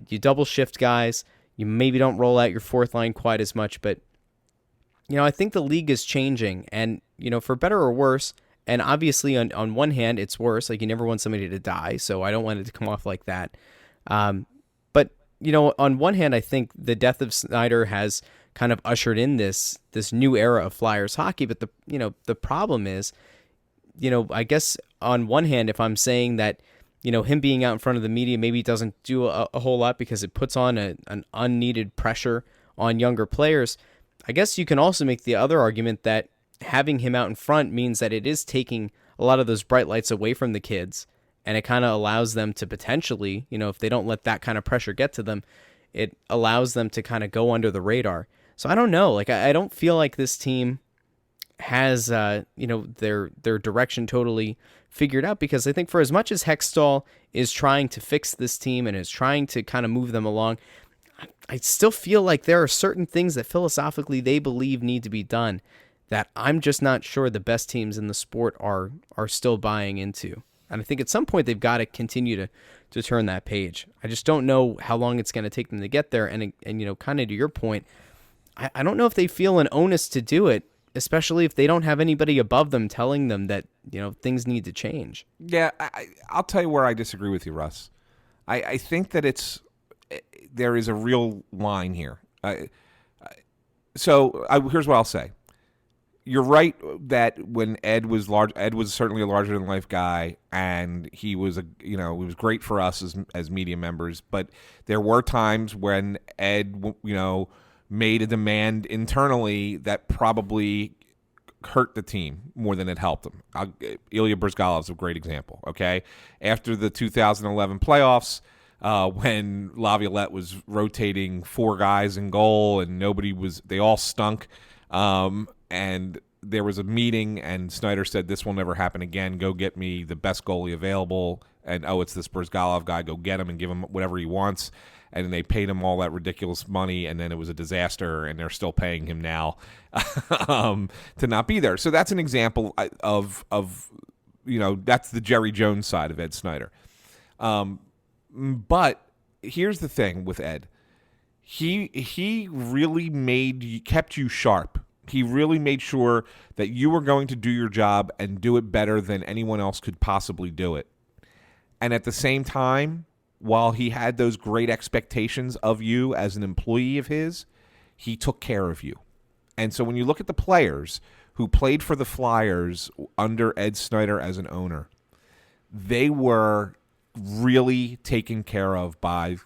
you double shift guys, you maybe don't roll out your 4th line quite as much, but I think the league is changing, and for better or worse. And obviously on one hand, it's worse. You never want somebody to die, so I don't want it to come off like that. But on one hand, I think the death of Snider has kind of ushered in this new era of Flyers hockey. But the problem is, I guess on one hand, if I'm saying that, him being out in front of the media maybe doesn't do a whole lot because it puts on an unneeded pressure on younger players, I guess you can also make the other argument that having him out in front means that it is taking a lot of those bright lights away from the kids, and it kind of allows them to potentially, if they don't let that kind of pressure get to them, it allows them to kind of go under the radar. So I don't know. Like, I don't feel like this team has, their direction totally figured out, because I think for as much as Hextall is trying to fix this team and is trying to kind of move them along, I still feel like there are certain things that philosophically they believe need to be done that I'm just not sure the best teams in the sport are still buying into. And I think at some point they've got to continue to turn that page. I just don't know how long it's going to take them to get there. And kind of to your point, I don't know if they feel an onus to do it, especially if they don't have anybody above them telling them that, things need to change. Yeah, I'll tell you where I disagree with you, Russ. I think that there is a real line here. Here's what I'll say. You're right that when Ed was certainly a larger than life guy, and he was it was great for us as media members. But there were times when Ed, made a demand internally that probably hurt the team more than it helped them. Ilya Bryzgalov is a great example. Okay, after the 2011 playoffs, when Laviolette was rotating 4 guys in goal and they all stunk. And there was a meeting, and Snider said, "This will never happen again. Go get me the best goalie available." And, it's this Bryzgalov guy. Go get him and give him whatever he wants. And they paid him all that ridiculous money, and then it was a disaster, and they're still paying him now to not be there. So that's an example of that's the Jerry Jones side of Ed Snider. But here's the thing with Ed. He really kept you sharp. He really made sure that you were going to do your job and do it better than anyone else could possibly do it. And at the same time, while he had those great expectations of you as an employee of his, he took care of you. And so when you look at the players who played for the Flyers under Ed Snider as an owner, they were really taken care of by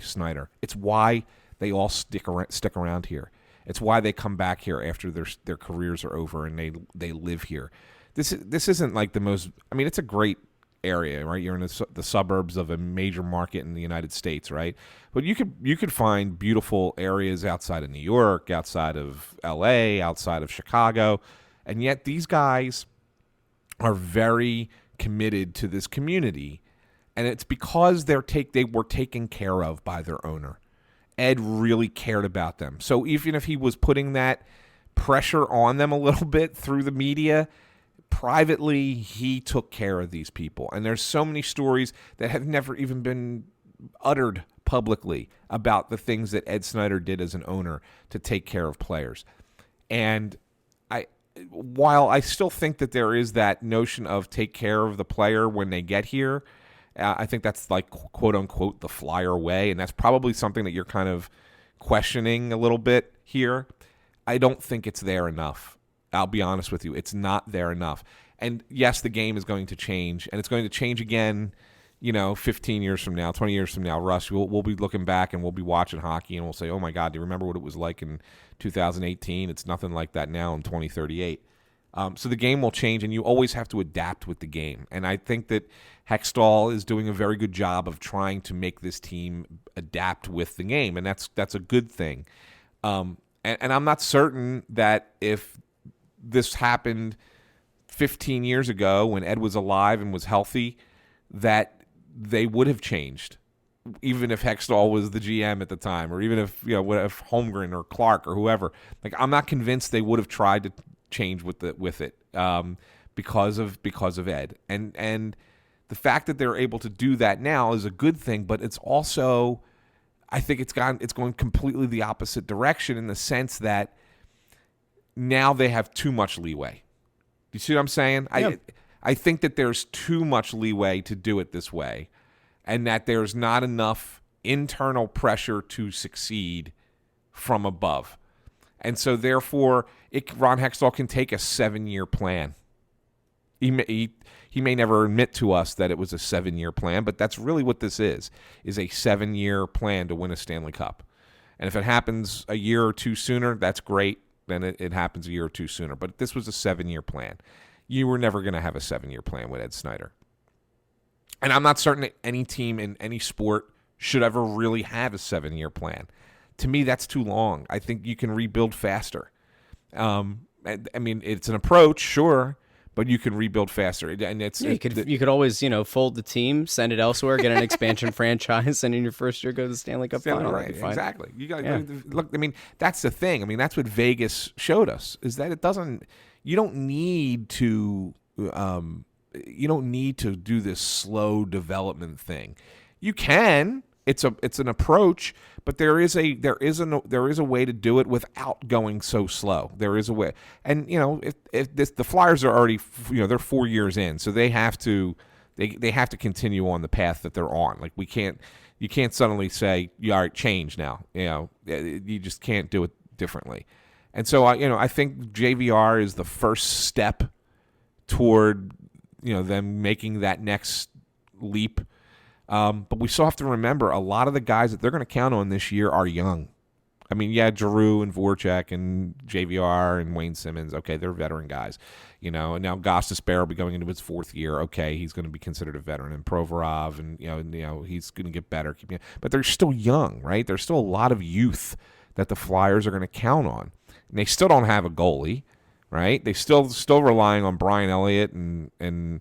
Snider. It's why they all stick around here. It's why they come back here after their careers are over and they live here. This isn't like the most. I mean, it's a great area, right? You're in the suburbs of a major market in the United States, right? But you could find beautiful areas outside of New York, outside of L.A., outside of Chicago, and yet these guys are very committed to this community, and it's because they were taken care of by their owner. Ed really cared about them. So even if he was putting that pressure on them a little bit through the media, privately, he took care of these people. And there's so many stories that have never even been uttered publicly about the things that Ed Snider did as an owner to take care of players. And while I still think that there is that notion of take care of the player when they get here, I think that's like, quote unquote, the Flyer way. And that's probably something that you're kind of questioning a little bit here. I don't think it's there enough. I'll be honest with you. It's not there enough. And yes, the game is going to change, and it's going to change again, 15 years from now, 20 years from now. Russ, we'll be looking back and we'll be watching hockey and we'll say, oh my God, do you remember what it was like in 2018? It's nothing like that now in 2038. So the game will change, and you always have to adapt with the game. And I think that Hextall is doing a very good job of trying to make this team adapt with the game, and that's a good thing. And I'm not certain that if this happened 15 years ago when Ed was alive and was healthy, that they would have changed, even if Hextall was the GM at the time, or even if if Holmgren or Clark or whoever. Like, I'm not convinced they would have tried to change with it because of Ed. And the fact that they're able to do that now is a good thing, but it's also, I think it's going completely the opposite direction in the sense that now they have too much leeway. You see what I'm saying? Yeah. I think that there's too much leeway to do it this way, and that there's not enough internal pressure to succeed from above. And so therefore, Ron Hextall can take a 7-year plan He may never admit to us that it was a 7-year plan, but that's really what this is a 7-year plan to win a Stanley Cup. And if it happens a year or two sooner, that's great. Then it happens a year or two sooner. But this was a 7-year plan. You were never going to have a 7-year plan with Ed Snider. And I'm not certain that any team in any sport should ever really have a 7-year plan. To me, that's too long. I think you can rebuild faster. I mean, it's an approach, sure, but you can rebuild faster. And you could always, fold the team, send it elsewhere, get an expansion franchise, and in your first year go to the Stanley Cup final. Right, exactly. You got look. I mean, that's the thing. I mean, that's what Vegas showed us is that it doesn't. You don't need to. You don't need to do this slow development thing. You can. It's an approach, but there is a way to do it without going so slow. There is a way, and if the Flyers are already they're 4 years in, so they have to continue on the path that they're on. Like you can't suddenly say, all right, change now. You just can't do it differently. And so I think JVR is the first step toward them making that next leap. But we still have to remember a lot of the guys that they're going to count on this year are young. I mean, yeah, Giroux and Voracek and JVR and Wayne Simmons. Okay, they're veteran guys. And now Gostisbehere will be going into his 4th year. Okay, he's going to be considered a veteran. And Provorov, and he's going to get better. But they're still young, right? There's still a lot of youth that the Flyers are going to count on. And they still don't have a goalie, right? They still relying on Brian Elliott and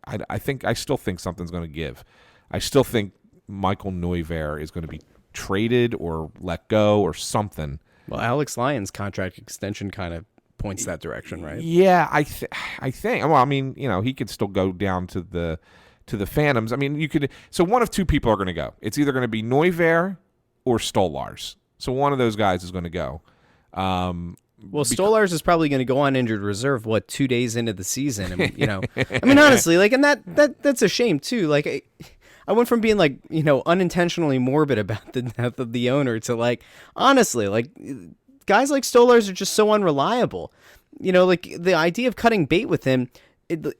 I still think something's going to give. I still think Michael Neuvirth is going to be traded or let go or something. Well, Alex Lyon's contract extension kind of points that direction, right? Yeah, I think. Well, I mean, he could still go down to the Phantoms. I mean, you could. So one of two people are going to go. It's either going to be Neuvirth or Stolarz. So one of those guys is going to go. Well, Stolarz is probably going to go on injured reserve, 2 days into the season? And, I mean, honestly, and that's a shame, too. Like, I went from being, unintentionally morbid about the death of the owner to, honestly, guys like Stolarz are just so unreliable. The idea of cutting bait with him, between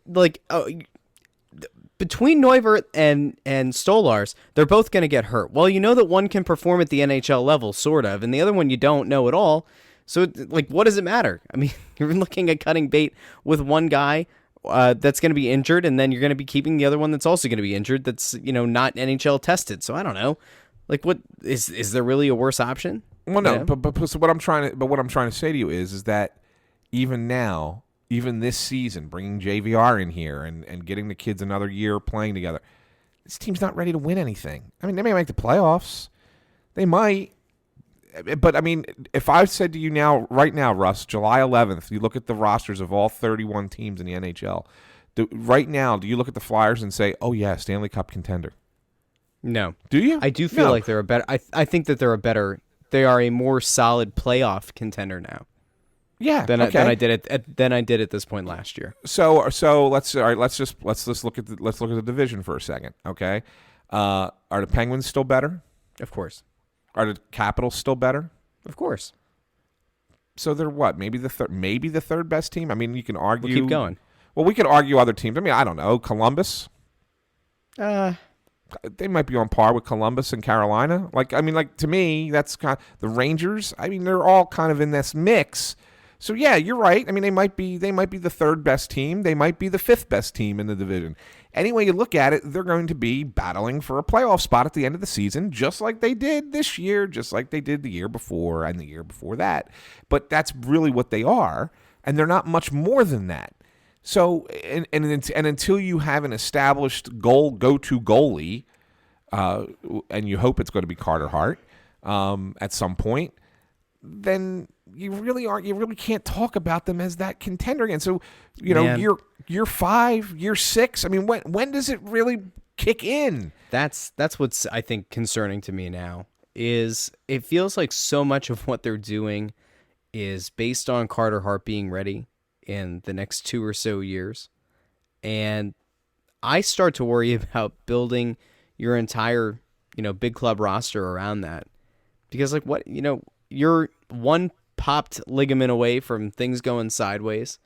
Neuvirth and Stolarz, they're both going to get hurt. Well, you know that one can perform at the NHL level, sort of, and the other one you don't know at all. So, what does it matter? I mean, you're looking at cutting bait with one guy that's going to be injured, and then you're going to be keeping the other one that's also going to be injured that's, not NHL tested. So, I don't know. What is there really a worse option? Well, no, but so what I'm trying to say to you is that even now, even this season, bringing JVR in here and getting the kids another year playing together, this team's not ready to win anything. I mean, they may make the playoffs. They might. But, I mean, if I said to you right now, Russ, July 11th, you look at the rosters of all 31 teams in the NHL. Right now, do you look at the Flyers and say, oh, yeah, Stanley Cup contender? No. Do you? I do feel like they're a better – I think that they are a more solid playoff contender now. Yeah, than I did at this point last year. So let's look at the division for a second, okay? Are the Penguins still better? Of course. Are the Capitals still better? Of course. So they're what? Maybe the third best team. I mean, you can argue. We'll keep going. Well, we could argue other teams. I mean, I don't know. Columbus. They might be on par with Columbus and Carolina. To me, that's kind of the Rangers. I mean, they're all kind of in this mix. So yeah, you're right. I mean, they might be the third best team. They might be the fifth best team in the division. Any way you look at it, they're going to be battling for a playoff spot at the end of the season, just like they did this year, just like they did the year before and the year before that. But that's really what they are, and they're not much more than that. So, and until you have an established go-to goalie, and you hope it's going to be Carter Hart at some point, then you really can't talk about them as that contender again. So, year 5, year 6. I mean, when does it really kick in? That's what's, I think, concerning to me now. Is it feels like so much of what they're doing is based on Carter Hart being ready in the next 2 or so years, and I start to worry about building your entire big club roster around that, because you're one popped ligament away from things going sideways.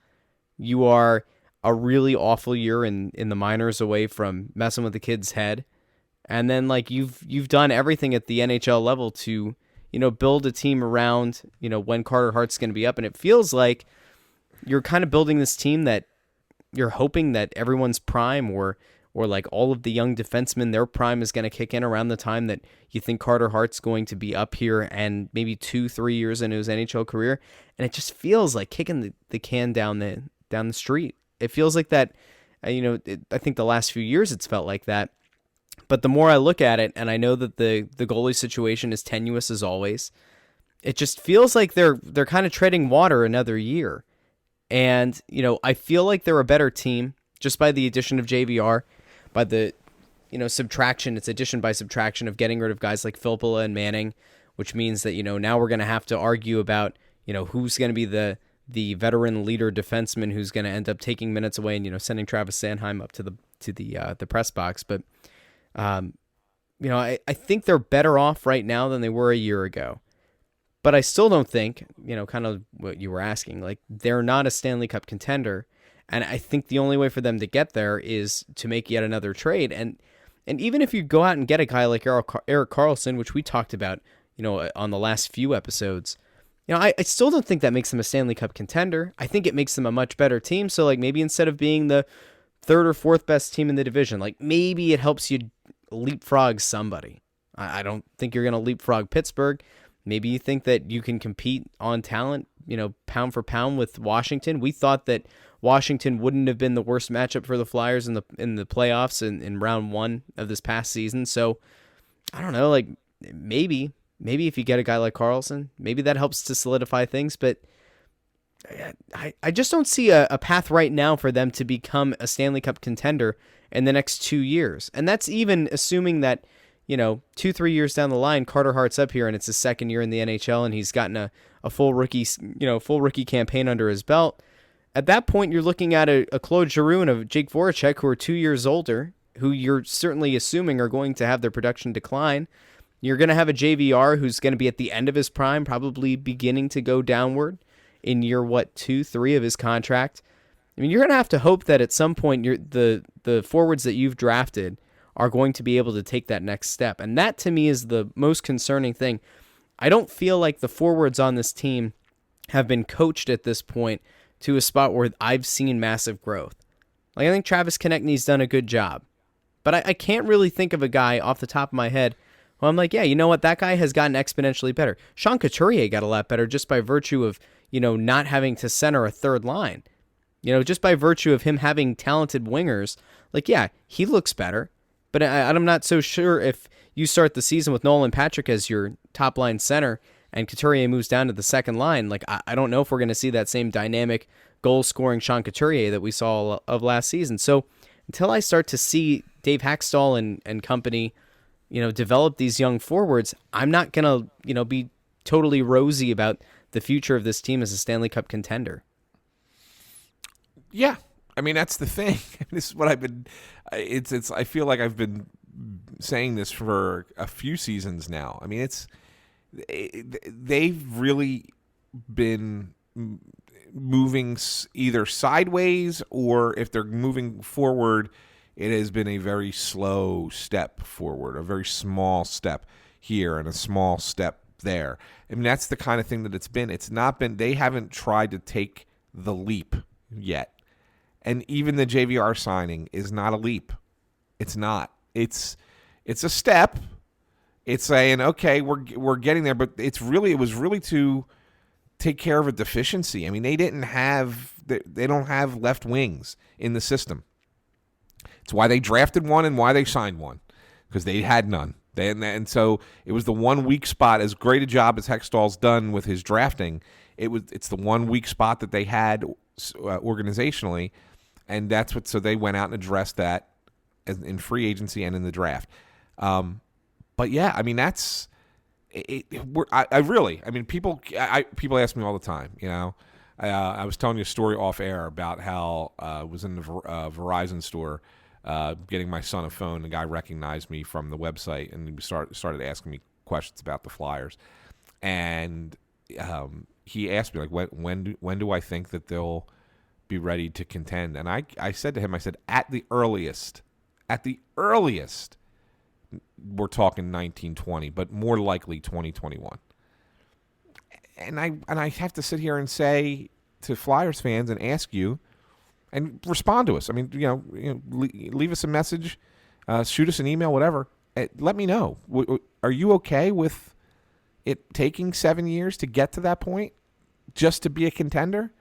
You are a really awful year in the minors away from messing with the kid's head. And then like you've done everything at the NHL level to, build a team around, when Carter Hart's going to be up. And it feels like you're kind of building this team that you're hoping that everyone's prime or like all of the young defensemen, their prime is going to kick in around the time that you think Carter Hart's going to be up here and maybe 2-3 years into his NHL career. And it just feels like kicking the can down the street. It feels like that, I think the last few years it's felt like that. But the more I look at it, and I know that the goalie situation is tenuous as always, it just feels like they're kind of treading water another year. And, I feel like they're a better team just by the addition of JVR, by the, subtraction. It's addition by subtraction of getting rid of guys like Filppula and Manning, which means that, now we're going to have to argue about, who's going to be the veteran leader defenseman who's going to end up taking minutes away and, sending Travis Sanheim up to the press box. But, I think they're better off right now than they were a year ago. But I still don't think, kind of what you were asking, like they're not a Stanley Cup contender. And I think the only way for them to get there is to make yet another trade. And even if you go out and get a guy like Erik Karlsson, which we talked about, on the last few episodes, I still don't think that makes them a Stanley Cup contender. I think it makes them a much better team. So like maybe instead of being the third or fourth best team in the division, like maybe it helps you leapfrog somebody. I don't think you're going to leapfrog Pittsburgh. Maybe you think that you can compete on talent, pound for pound with Washington. We thought that Washington wouldn't have been the worst matchup for the Flyers in the playoffs in round one of this past season. So I don't know, like maybe if you get a guy like Karlsson, maybe that helps to solidify things. But I just don't see a path right now for them to become a Stanley Cup contender in the next 2 years. And that's even assuming that, 2-3 years down the line, Carter Hart's up here and it's his second year in the NHL and he's gotten a full rookie campaign under his belt. At that point, you're looking at a Claude Giroux and a Jake Voracek who are 2 years older, who you're certainly assuming are going to have their production decline. You're going to have a JVR who's going to be at the end of his prime, probably beginning to go downward in year, 2-3 of his contract. I mean, you're going to have to hope that at some point the forwards that you've drafted are going to be able to take that next step. And that, to me, is the most concerning thing. I don't feel like the forwards on this team have been coached at this point to a spot where I've seen massive growth. Like, I think Travis Konechny's done a good job. But I can't really think of a guy off the top of my head who I'm like, yeah, you know what? That guy has gotten exponentially better. Sean Couturier got a lot better just by virtue of, not having to center a third line. Just by virtue of him having talented wingers. Like, yeah, he looks better. But I'm not so sure if you start the season with Nolan Patrick as your top line center and Couturier moves down to the second line. Like, I don't know if we're going to see that same dynamic goal-scoring Sean Couturier that we saw of last season. So until I start to see Dave Haxtell and company, develop these young forwards, I'm not going to, be totally rosy about the future of this team as a Stanley Cup contender. Yeah. I mean, that's the thing. This is what I've been. It's. I feel like I've been saying this for a few seasons now. I mean, they've really been moving either sideways or if they're moving forward, it has been a very slow step forward, a very small step here and a small step there. I mean, that's the kind of thing that it's been. It's not been. They haven't tried to take the leap yet. And even the JVR signing is not a leap. It's not. It's a step. It's saying, okay, we're getting there, but it was really to take care of a deficiency. I mean, they don't have left wings in the system. It's why they drafted one and why they signed one, because they had none. And so it was the one weak spot. As great a job as Hextall's done with his drafting, it's the one weak spot that they had organizationally. And so they went out and addressed that in free agency and in the draft. But yeah, I mean, that's it. People ask me all the time, I was telling you a story off air about how I was in the Verizon store getting my son a phone. The guy recognized me from the website and he started asking me questions about the Flyers. And he asked me, like, when do I think that they'll be ready to contend. And I said to him, I said, at the earliest, we're talking 1920, but more likely 2021. And I have to sit here and say to Flyers fans and ask you and respond to us. I mean, leave us a message, shoot us an email, whatever. Let me know. Are you okay with it taking 7 years to get to that point just to be a contender?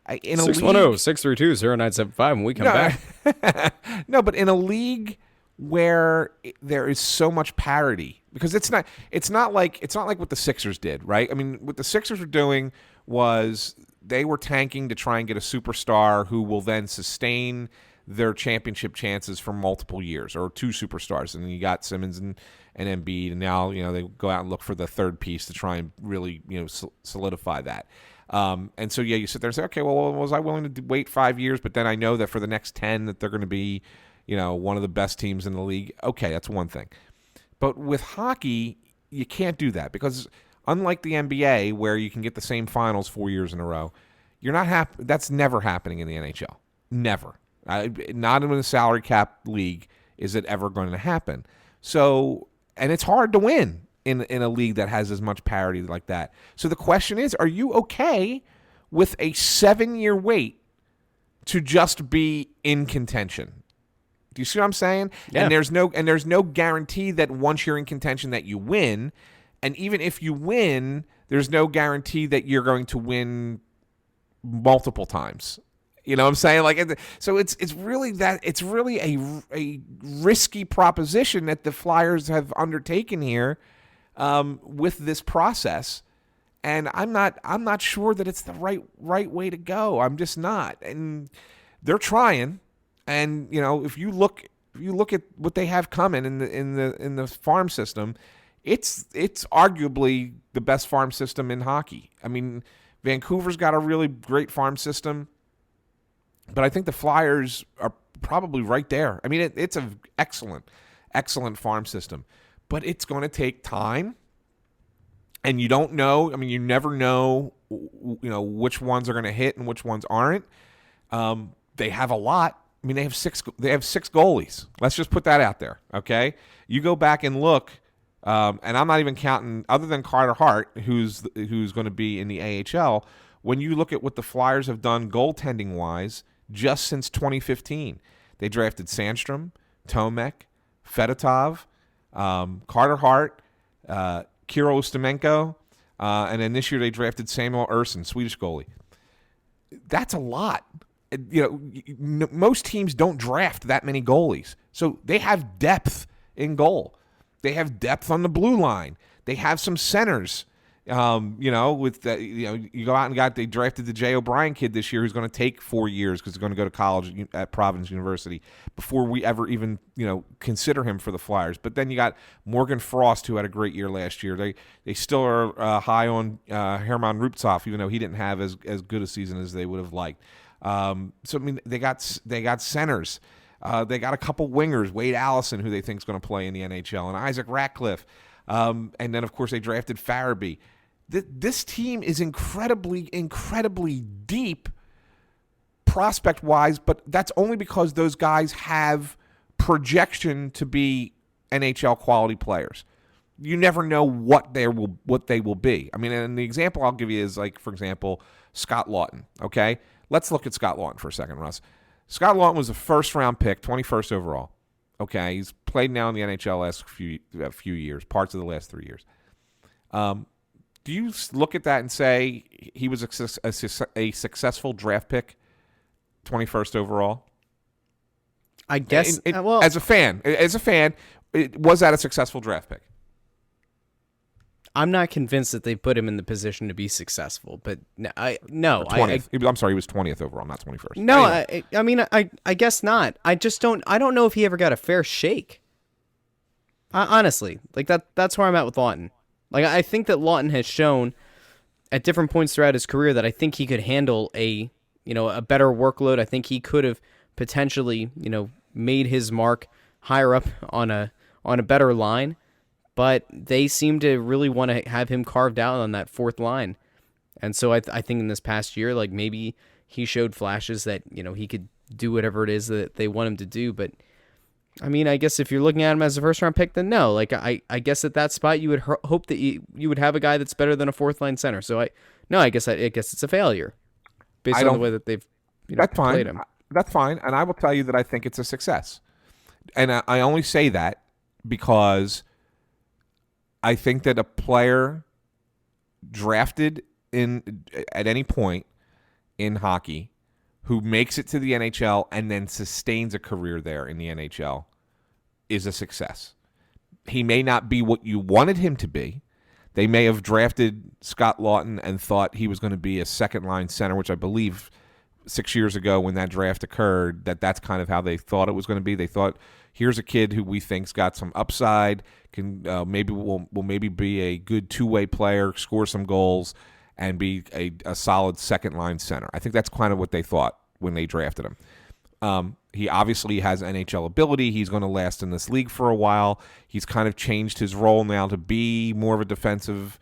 610-632-0975 when we come back. No, but in a league where there is so much parity, because it's not like what the Sixers did, right? I mean, what the Sixers were doing was they were tanking to try and get a superstar who will then sustain their championship chances for multiple years, or two superstars. And then you got Simmons and Embiid, and now they go out and look for the third piece to try and really solidify that. And so you sit there and say, okay, well, was I willing to wait 5 years? But then I know that for the next 10 that they're going to be one of the best teams in the league. Okay, that's one thing. But with hockey, you can't do that, because unlike the NBA, where you can get the same finals 4 years in a row, that's never happening in the NHL. Never. Not in a salary cap league is it ever going to happen. So, and it's hard to win in a league that has as much parity like that. So the question is, are you okay with a 7-year wait to just be in contention? Do you see what I'm saying? Yeah. And there's no guarantee that once you're in contention that you win. And even if you win, there's no guarantee that you're going to win multiple times. You know what I'm saying? Like, so it's really a risky proposition that the Flyers have undertaken here with this process. And I'm not sure that it's the right way to go. I'm just not. And they're trying. And if you look at what they have coming in the farm system, it's arguably the best farm system in hockey. I mean, Vancouver's got a really great farm system, but I think the Flyers are probably right there. I mean, it's an excellent farm system, but it's going to take time, and you don't know. I mean, you never know, which ones are going to hit and which ones aren't. They have a lot. I mean, they have six goalies. Let's just put that out there, okay? You go back and look, and I'm not even counting, other than Carter Hart, who's going to be in the AHL. When you look at what the Flyers have done goaltending-wise just since 2015, they drafted Sandstrom, Tomek, Fedotov, Carter Hart, Kirill Ustimenko, and then this year they drafted Samuel Ersson, Swedish goalie. That's a lot. Most teams don't draft that many goalies. So they have depth in goal. They have depth on the blue line. They have some centers. With that, you go out and they drafted the Jay O'Brien kid this year, who's going to take 4 years because he's going to go to college at Providence University before we ever even consider him for the Flyers. But then you got Morgan Frost, who had a great year last year. They still are high on Herman Ruptsov, even though he didn't have as good a season as they would have liked. So I mean, they got centers. They got a couple wingers, Wade Allison, who they think is going to play in the NHL, and Isaac Ratcliffe. And then, of course, they drafted Farabee. This team is incredibly, incredibly deep prospect-wise, but that's only because those guys have projection to be NHL quality players. You never know what they will be. I mean, and the example I'll give you is, like, for example, Scott Lawton. Okay, let's look at Scott Lawton for a second, Russ. Scott Lawton was a first-round pick, 21st overall. Okay, he's played now in the NHL last few years, parts of the last 3 years. Do you look at that and say he was a successful draft pick, 21st overall? I guess. As a fan, was that a successful draft pick? I'm not convinced that they put him in the position to be successful, but no. 20th. I'm sorry, he was 20th overall, not 21st. No, anyway. I mean, I guess not. I don't know if he ever got a fair shake. Honestly, like that's where I'm at with Lawton. Like, I think that Lawton has shown at different points throughout his career that I think he could handle a better workload. I think he could have potentially, made his mark higher up on a better line, but they seem to really want to have him carved out on that fourth line. And so I think in this past year, like, maybe he showed flashes that, he could do whatever it is that they want him to do. But I mean, I guess if you're looking at him as a first round pick, then no. Like I guess at that spot you would hope that you would have a guy that's better than a fourth line center. So I guess it's a failure based on the way that they've played him. That's fine, and I will tell you that I think it's a success. And I only say that because I think that a player drafted at any point in hockey who makes it to the NHL and then sustains a career there in the NHL is a success. He may not be what you wanted him to be. They may have drafted Scott Laughton and thought he was going to be a second-line center, which I believe 6 years ago when that draft occurred, that's kind of how they thought it was going to be. They thought, here's a kid who we think's got some upside, can will maybe be a good two-way player, score some goals, and be a solid second-line center. I think that's kind of what they thought when they drafted him. He obviously has NHL ability. He's going to last in this league for a while. He's kind of changed his role now to be more of a defensive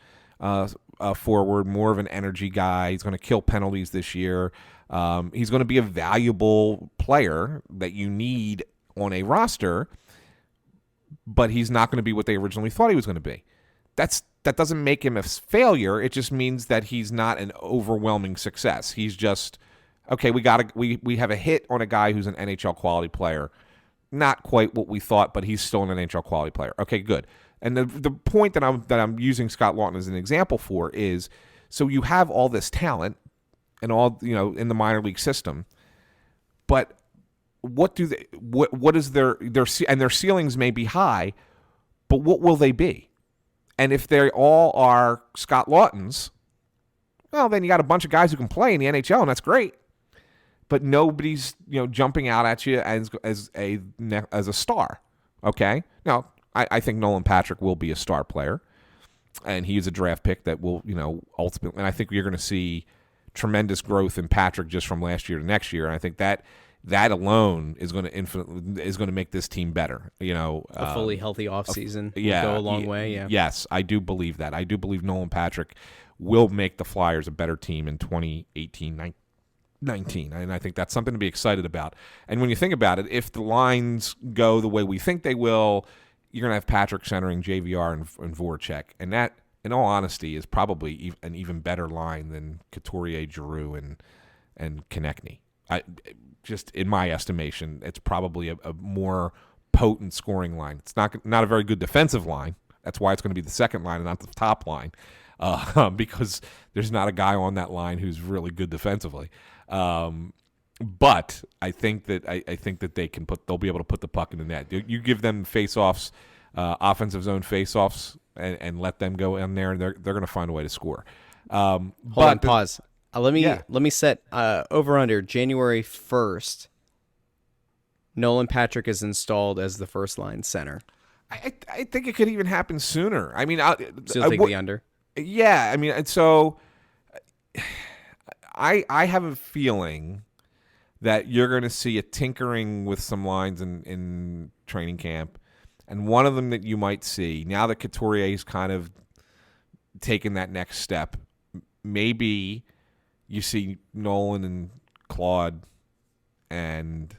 forward, more of an energy guy. He's going to kill penalties this year. He's going to be a valuable player that you need on a roster, but he's not going to be what they originally thought he was going to be. That doesn't make him a failure. It just means that he's not an overwhelming success. He's just, okay, we have a hit on a guy who's an NHL quality player. Not quite what we thought, but he's still an NHL quality player. Okay, good. And the point that I'm using Scott Laughton as an example for is, so you have all this talent and all, in the minor league system, but what is their ceilings may be high, but what will they be? And if they all are Scott Laughtons, well, then you got a bunch of guys who can play in the NHL, and that's great. But nobody's jumping out at you as a star. Okay, now I think Nolan Patrick will be a star player, and he's a draft pick that will ultimately. And I think you're going to see tremendous growth in Patrick just from last year to next year. And I think that alone is going to make this team better. A fully healthy offseason will go a long way. Yeah. Yes, I do believe that. I do believe Nolan Patrick will make the Flyers a better team in 2018-19. And I think that's something to be excited about. And when you think about it, if the lines go the way we think they will, you're going to have Patrick centering JVR and Voracek. And that, in all honesty, is probably an even better line than Couturier, Giroux, and Konechny. Just in my estimation, it's probably a more potent scoring line. It's not a very good defensive line. That's why it's going to be the second line and not the top line, because there's not a guy on that line who's really good defensively. But I think that they'll be able to put the puck in the net. You give them face-offs, offensive zone face-offs, and let them go in there, and they're going to find a way to score. Hold on, pause. Let me set over under January 1st. Nolan Patrick is installed as the first line center. I think it could even happen sooner. I mean, so you'll take the under? Yeah, I mean, so I have a feeling that you're going to see a tinkering with some lines in training camp, and one of them that you might see now that Couturier's kind of taken that next step, maybe you see Nolan and Claude and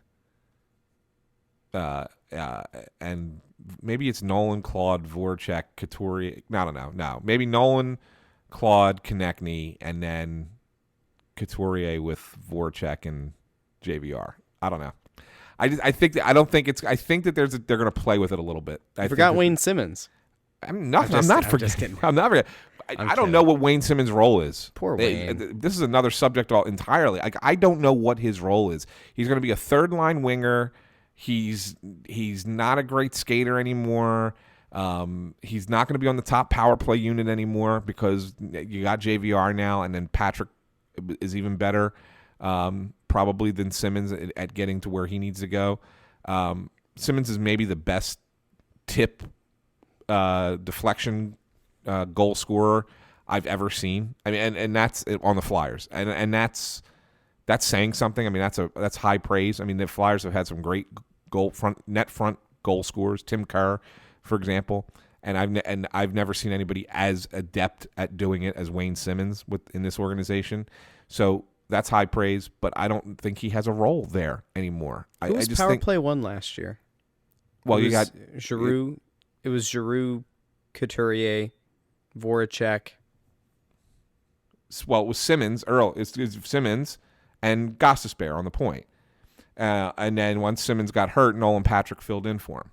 maybe it's Nolan, Claude, Voracek, Couturier. No. Maybe Nolan, Claude, Konechny, and then Couturier with Voracek and JVR. I don't know. I think that they're going to play with it a little bit. I forgot Wayne Simmons. I'm not forgetting. I'm not forgetting. I don't know what Wayne Simmons' role is. Poor Wayne. This is another subject entirely. I don't know what his role is. He's going to be a third line winger. He's not a great skater anymore. He's not going to be on the top power play unit anymore because you got JVR now, and then Patrick is even better probably than Simmons at getting to where he needs to go. Simmons is maybe the best tip deflection goal scorer I've ever seen. I mean, and that's on the Flyers, and that's saying something. I mean, that's high praise. I mean, the Flyers have had some great net front goal scorers. Tim Kerr, for example, and I've never seen anybody as adept at doing it as Wayne Simmons in this organization. So That's high praise, but I don't think he has a role there anymore. Who was I just power think, play one last year? well, It you was got Giroux. It was Giroux, Couturier, Voracek. it was Simmons, it's Simmons and Gostisbehere on the point. And then once Simmons got hurt, Nolan Patrick filled in for him.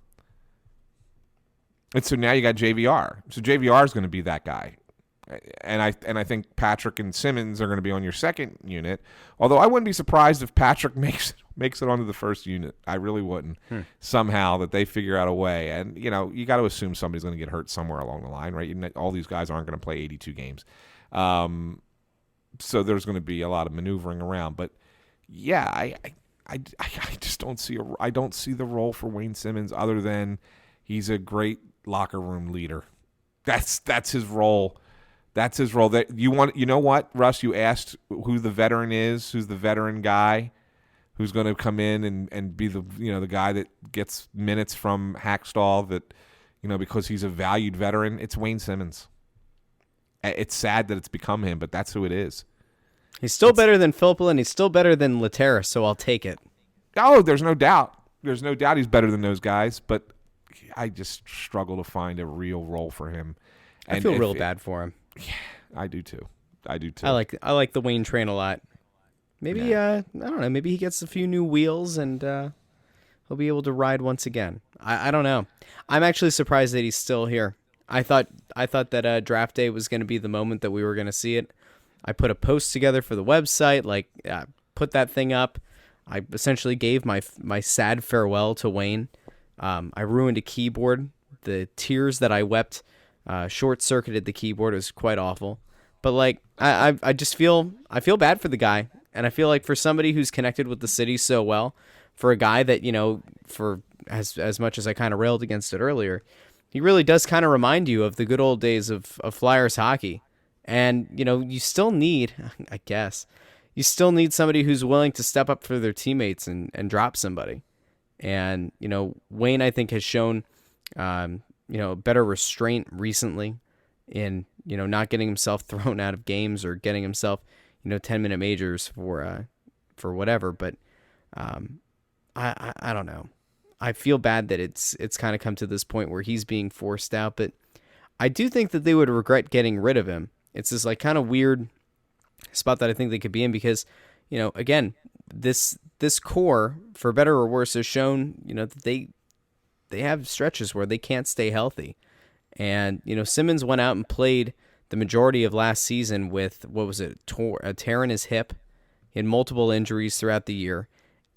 And so now you got JVR. So JVR is going to be that guy. And I think Patrick and Simmons are going to be on your second unit. Although I wouldn't be surprised if Patrick makes it onto the first unit. I really wouldn't. Somehow that they figure out a way. And, you got to assume somebody's going to get hurt somewhere along the line, right? All these guys aren't going to play 82 games. So there's going to be a lot of maneuvering around. But, yeah, I just don't see I don't see the role for Wayne Simmons other than he's a great locker room leader. That's his role. That's his role. That you know what, Russ? You asked who the veteran is, who's the veteran guy, who's going to come in and be the the guy that gets minutes from Hackstall. That because he's a valued veteran. It's Wayne Simmons. It's sad that it's become him, but that's who it is. He's still better than Filippo, and he's still better than Laterra, so I'll take it. Oh, there's no doubt. There's no doubt he's better than those guys, but I just struggle to find a real role for him. I feel real bad for him. Yeah, I do too. I like the Wayne train a lot. Maybe I don't know. Maybe he gets a few new wheels and he'll be able to ride once again. I don't know. I'm actually surprised that he's still here. I thought that draft day was going to be the moment that we were going to see it. I put a post together for the website, put that thing up. I essentially gave my sad farewell to Wayne. I ruined a keyboard. The tears that I wept short-circuited the keyboard. It was quite awful. But I just feel bad for the guy, and I feel like for somebody who's connected with the city so well, for a guy that for as much as I kind of railed against it earlier, he really does kind of remind you of the good old days of Flyers hockey. And you still need, I guess, somebody who's willing to step up for their teammates and drop somebody. And Wayne, I think, has shown better restraint recently in not getting himself thrown out of games or getting himself 10-minute majors for whatever. But I don't know. I feel bad that it's kind of come to this point where he's being forced out, but I do think that they would regret getting rid of him. It's this kind of weird spot that I think they could be in because again, this core, for better or worse, has shown that they have stretches where they can't stay healthy. And, Simmons went out and played the majority of last season with, a tear in his hip. He had multiple injuries throughout the year.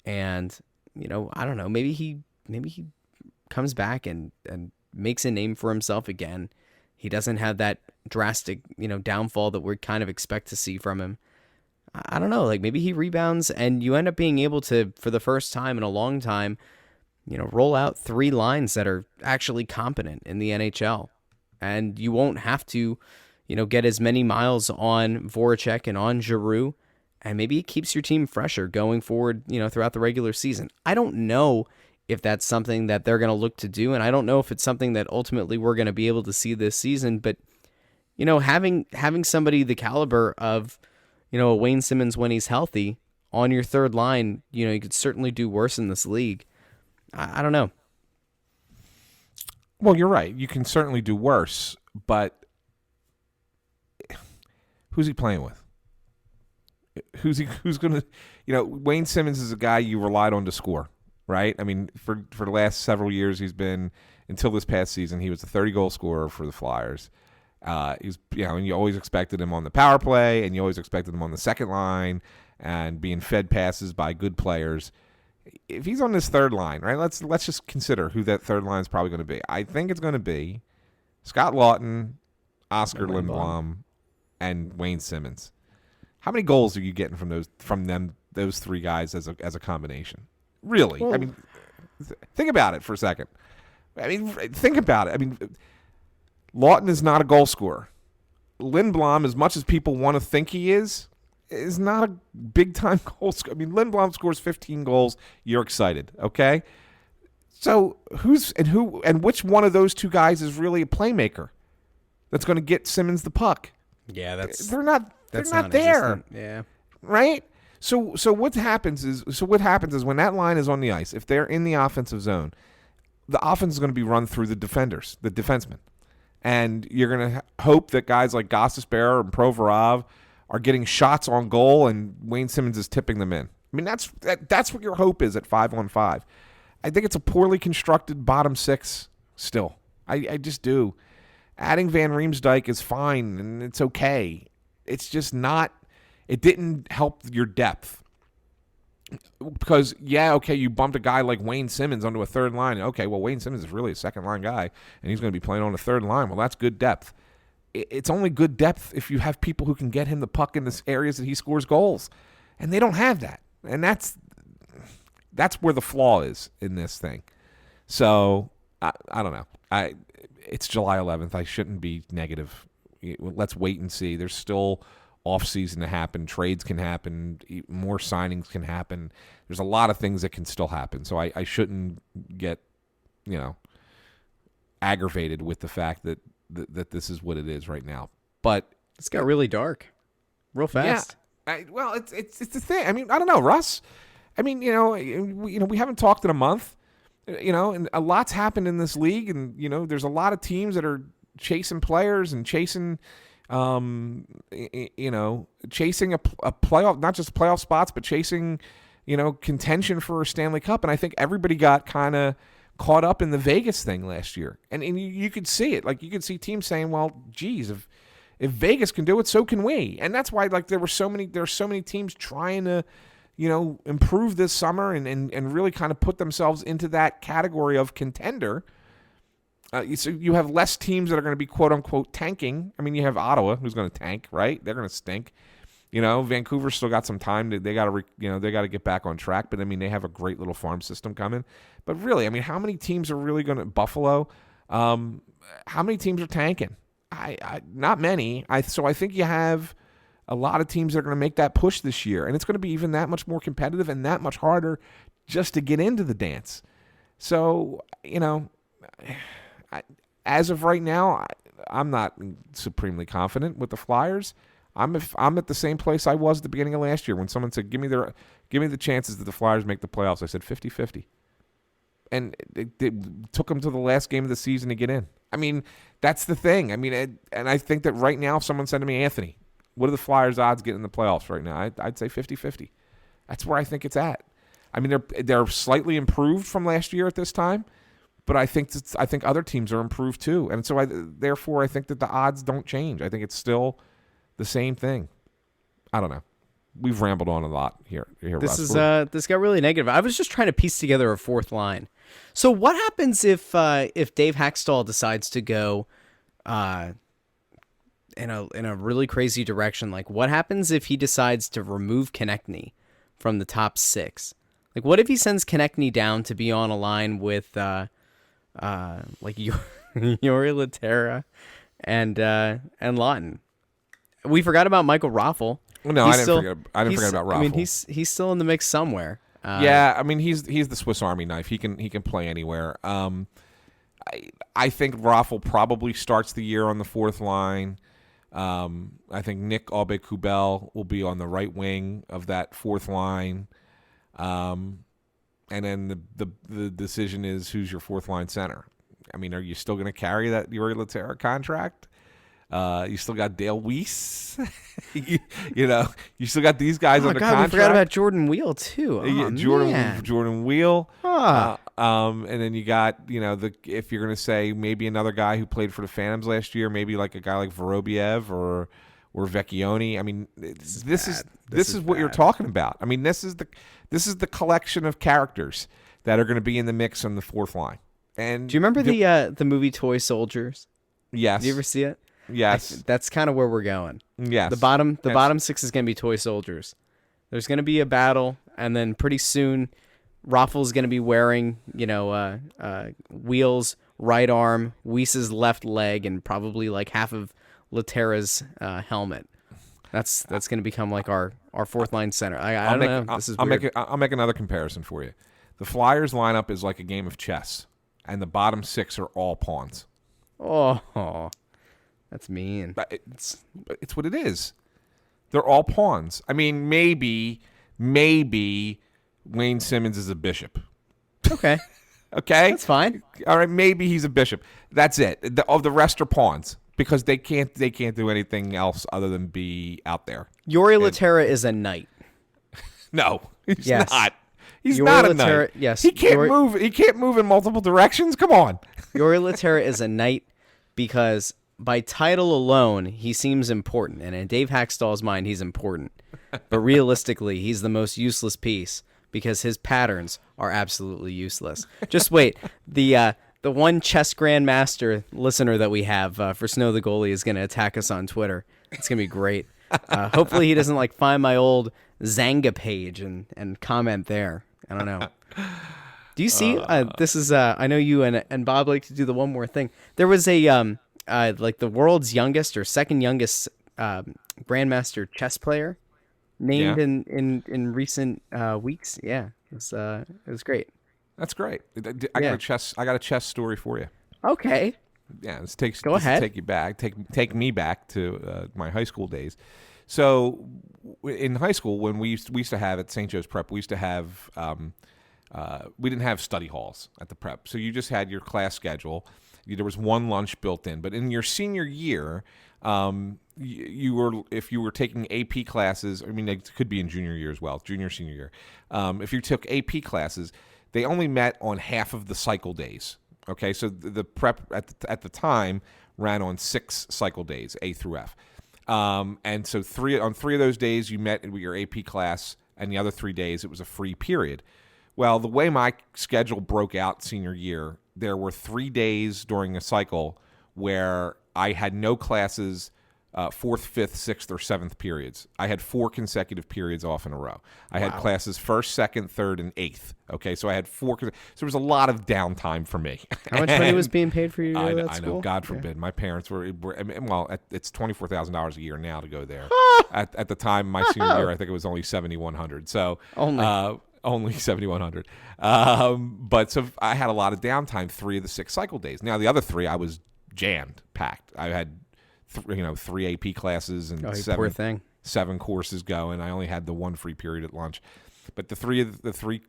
And, I don't know, maybe he comes back and makes a name for himself again. He doesn't have that drastic, downfall that we kind of expect to see from him. I don't know, maybe he rebounds and you end up being able to, for the first time in a long time, roll out 3 lines that are actually competent in the NHL. And you won't have to, get as many miles on Voracek and on Giroux. And maybe it keeps your team fresher going forward, throughout the regular season. I don't know if that's something that they're going to look to do. And I don't know if it's something that ultimately we're going to be able to see this season. But, having somebody the caliber of, a Wayne Simmons when he's healthy on your third line, you could certainly do worse in this league. I don't know. Well, you're right. You can certainly do worse, but who's he playing with? Who's going to, Wayne Simmons is a guy you relied on to score, right? I mean, for the last several years, he's been, until this past season, he was a 30-goal scorer for the Flyers. He's, and you always expected him on the power play, and you always expected him on the second line, and being fed passes by good players. If he's on this third line, right? Let's just consider who that third line is probably going to be. I think it's going to be Scott Lawton, Oscar Lindblom, and Wayne Simmons. How many goals are you getting from those 3 guys as a combination? Really? Well, I mean, think about it for a second. I mean, think about it. I mean, Lawton is not a goal scorer. Lindblom, as much as people want to think he is not a big-time goal scorer. I mean, Lindblom scores 15 goals. You're excited, okay? So which one of those 2 guys is really a playmaker that's going to get Simmons the puck? Yeah, they're not there. Yeah. Right? So what happens is when that line is on the ice, if they're in the offensive zone, the offense is going to be run through the defensemen. And you're going to hope that guys like Gostisbehere and Provorov are getting shots on goal and Wayne Simmons is tipping them in. I mean, that's what your hope is at 5-on-5. I think it's a poorly constructed bottom six still. I just do. Adding Van Riemsdyk is fine, and it's okay. It's just not – it didn't help your depth. Because, you bumped a guy like Wayne Simmons onto a third line. Okay, well, Wayne Simmons is really a second-line guy, and he's going to be playing on a third line. Well, that's good depth. It's only good depth if you have people who can get him the puck in the areas that he scores goals. And they don't have that. And that's where the flaw is in this thing. So, I don't know. It's July 11th. I shouldn't be negative. Let's wait and see. There's still offseason to happen. Trades can happen. More signings can happen. There's a lot of things that can still happen. So I shouldn't get, aggravated with the fact that this is what it is right now. But it's got really dark real fast. Yeah. It's the thing. I mean, I don't know, Russ. I mean, we haven't talked in a month. And a lot's happened in this league, and there's a lot of teams that are chasing players and chasing, chasing a playoff, not just playoff spots, but chasing, contention for a Stanley Cup. And I think everybody got kind of caught up in the Vegas thing last year, and you could see it. Like you could see teams saying, "Well, geez, if Vegas can do it, so can we." And that's why there's so many teams trying to improve this summer and really kind of put themselves into that category of contender. So you have less teams that are going to be quote unquote tanking. I mean, you have Ottawa who's going to tank, right? They're going to stink. Vancouver's still got some time. They got to get back on track. But I mean, they have a great little farm system coming. But really, I mean, how many teams are really going to Buffalo? How many teams are tanking? Not many. So I think you have a lot of teams that are going to make that push this year, and it's going to be even that much more competitive and that much harder just to get into the dance. So, as of right now, I'm not supremely confident with the Flyers. I'm at the same place I was at the beginning of last year when someone said, give me the chances that the Flyers make the playoffs. I said 50-50. And it took them to the last game of the season to get in. I mean, that's the thing. I mean, and I think that right now, if someone said to me, Anthony, what are the Flyers' odds getting in the playoffs right now? I'd say 50-50. That's where I think it's at. I mean, they're slightly improved from last year at this time, but I think other teams are improved too, and so therefore I think that the odds don't change. I think it's still the same thing. I don't know. We've rambled on a lot here. This Russ. This got really negative. I was just trying to piece together a fourth line. So what happens if Dave Haxtell decides to go in a really crazy direction? Like, what happens if he decides to remove Konechny from the top six? Like, what if he sends Konechny down to be on a line with like Yuri Laterra and Lawton? We forgot about Michael Raffl. No, I didn't forget about Raffl. I mean, he's still in the mix somewhere. I mean, he's the Swiss Army knife. He can play anywhere. I think Raffl probably starts the year on the fourth line. I think Nick Aube-Kubel will be on the right wing of that fourth line. And then the decision is who's your fourth line center. I mean, are you still going to carry that Yuri Laterra contract? You still got Dale Weiss. you still got these guys under contract. We forgot about Jordan Wheel too. Jordan Wheel. Huh. And then you got if you're going to say maybe another guy who played for the Phantoms last year, maybe like a guy like Vorobiev or Vecchione. I mean, this is what you're talking about. I mean, this is the collection of characters that are going to be in the mix on the fourth line. And do you remember the movie Toy Soldiers? Yes. Did you ever see it? Yes. That's kind of where we're going. Yes. The bottom six is going to be Toy Soldiers. There's going to be a battle, and then pretty soon, Raffl's going to be wearing, Wheel's right arm, Weiss's left leg, and probably like half of Laterra's helmet. That's going to become like our fourth line center. I don't know. This is weird. I'll make another comparison for you. The Flyers lineup is like a game of chess, and the bottom six are all pawns. Oh, that's mean. But it's what it is. They're all pawns. I mean, maybe maybe Wayne Simmons is a bishop. Okay. Okay? That's fine. All right, maybe he's a bishop. That's it. The rest are pawns because they can't do anything else other than be out there. Yori Laterra is a knight. No, he's Yes. not. He's Yori not a Laterra- knight. yes, He can't Yori- move. He can't move in multiple directions. Come on. Yori Laterra is a knight because by title alone, he seems important. And in Dave Hackstall's mind, he's important. But realistically, he's the most useless piece because his patterns are absolutely useless. Just wait. The one chess grandmaster listener that we have for Snow the Goalie is going to attack us on Twitter. It's going to be great. Hopefully he doesn't like find my old Zanga page and comment there. I don't know. Do you see? This is. I know you and Bob like to do the one more thing. There was a like the world's youngest or second youngest grandmaster chess player named in recent weeks. Yeah, it was great. That's great. I got a chess story for you. Okay. Yeah, this Go ahead. Take you back. Take me back to my high school days. So in high school, when we used to have at St. Joe's Prep, we used to have we didn't have study halls at the prep. So you just had your class schedule. There was one lunch built in. But in your senior year, if you were taking AP classes, I mean, it could be in junior year as well, senior year. If you took AP classes, they only met on half of the cycle days. Okay, so the prep at the time ran on 6 cycle days, A through F. And so on three of those days, you met with your AP class, and the other 3 days, it was a free period. Well, the way my schedule broke out senior year, there were 3 days during a cycle where I had no classes 4th, 5th, 6th, or 7th periods. I had 4 consecutive periods off in a row. I had classes 1st, 2nd, 3rd, and 8th. Okay, so I had 4. So there was a lot of downtime for me. How much money was being paid for you to go to that I school? know, God forbid. My parents were I mean, well, it's $24,000 a year now to go there. At the time, my senior year, I think it was only $7,100. So only $7,100. But so I had a lot of downtime 3 of the 6 cycle days. Now the other 3, I was jammed packed. I had 3 AP classes and poor thing. 7 courses going. I only had the 1 free period at lunch. But the 3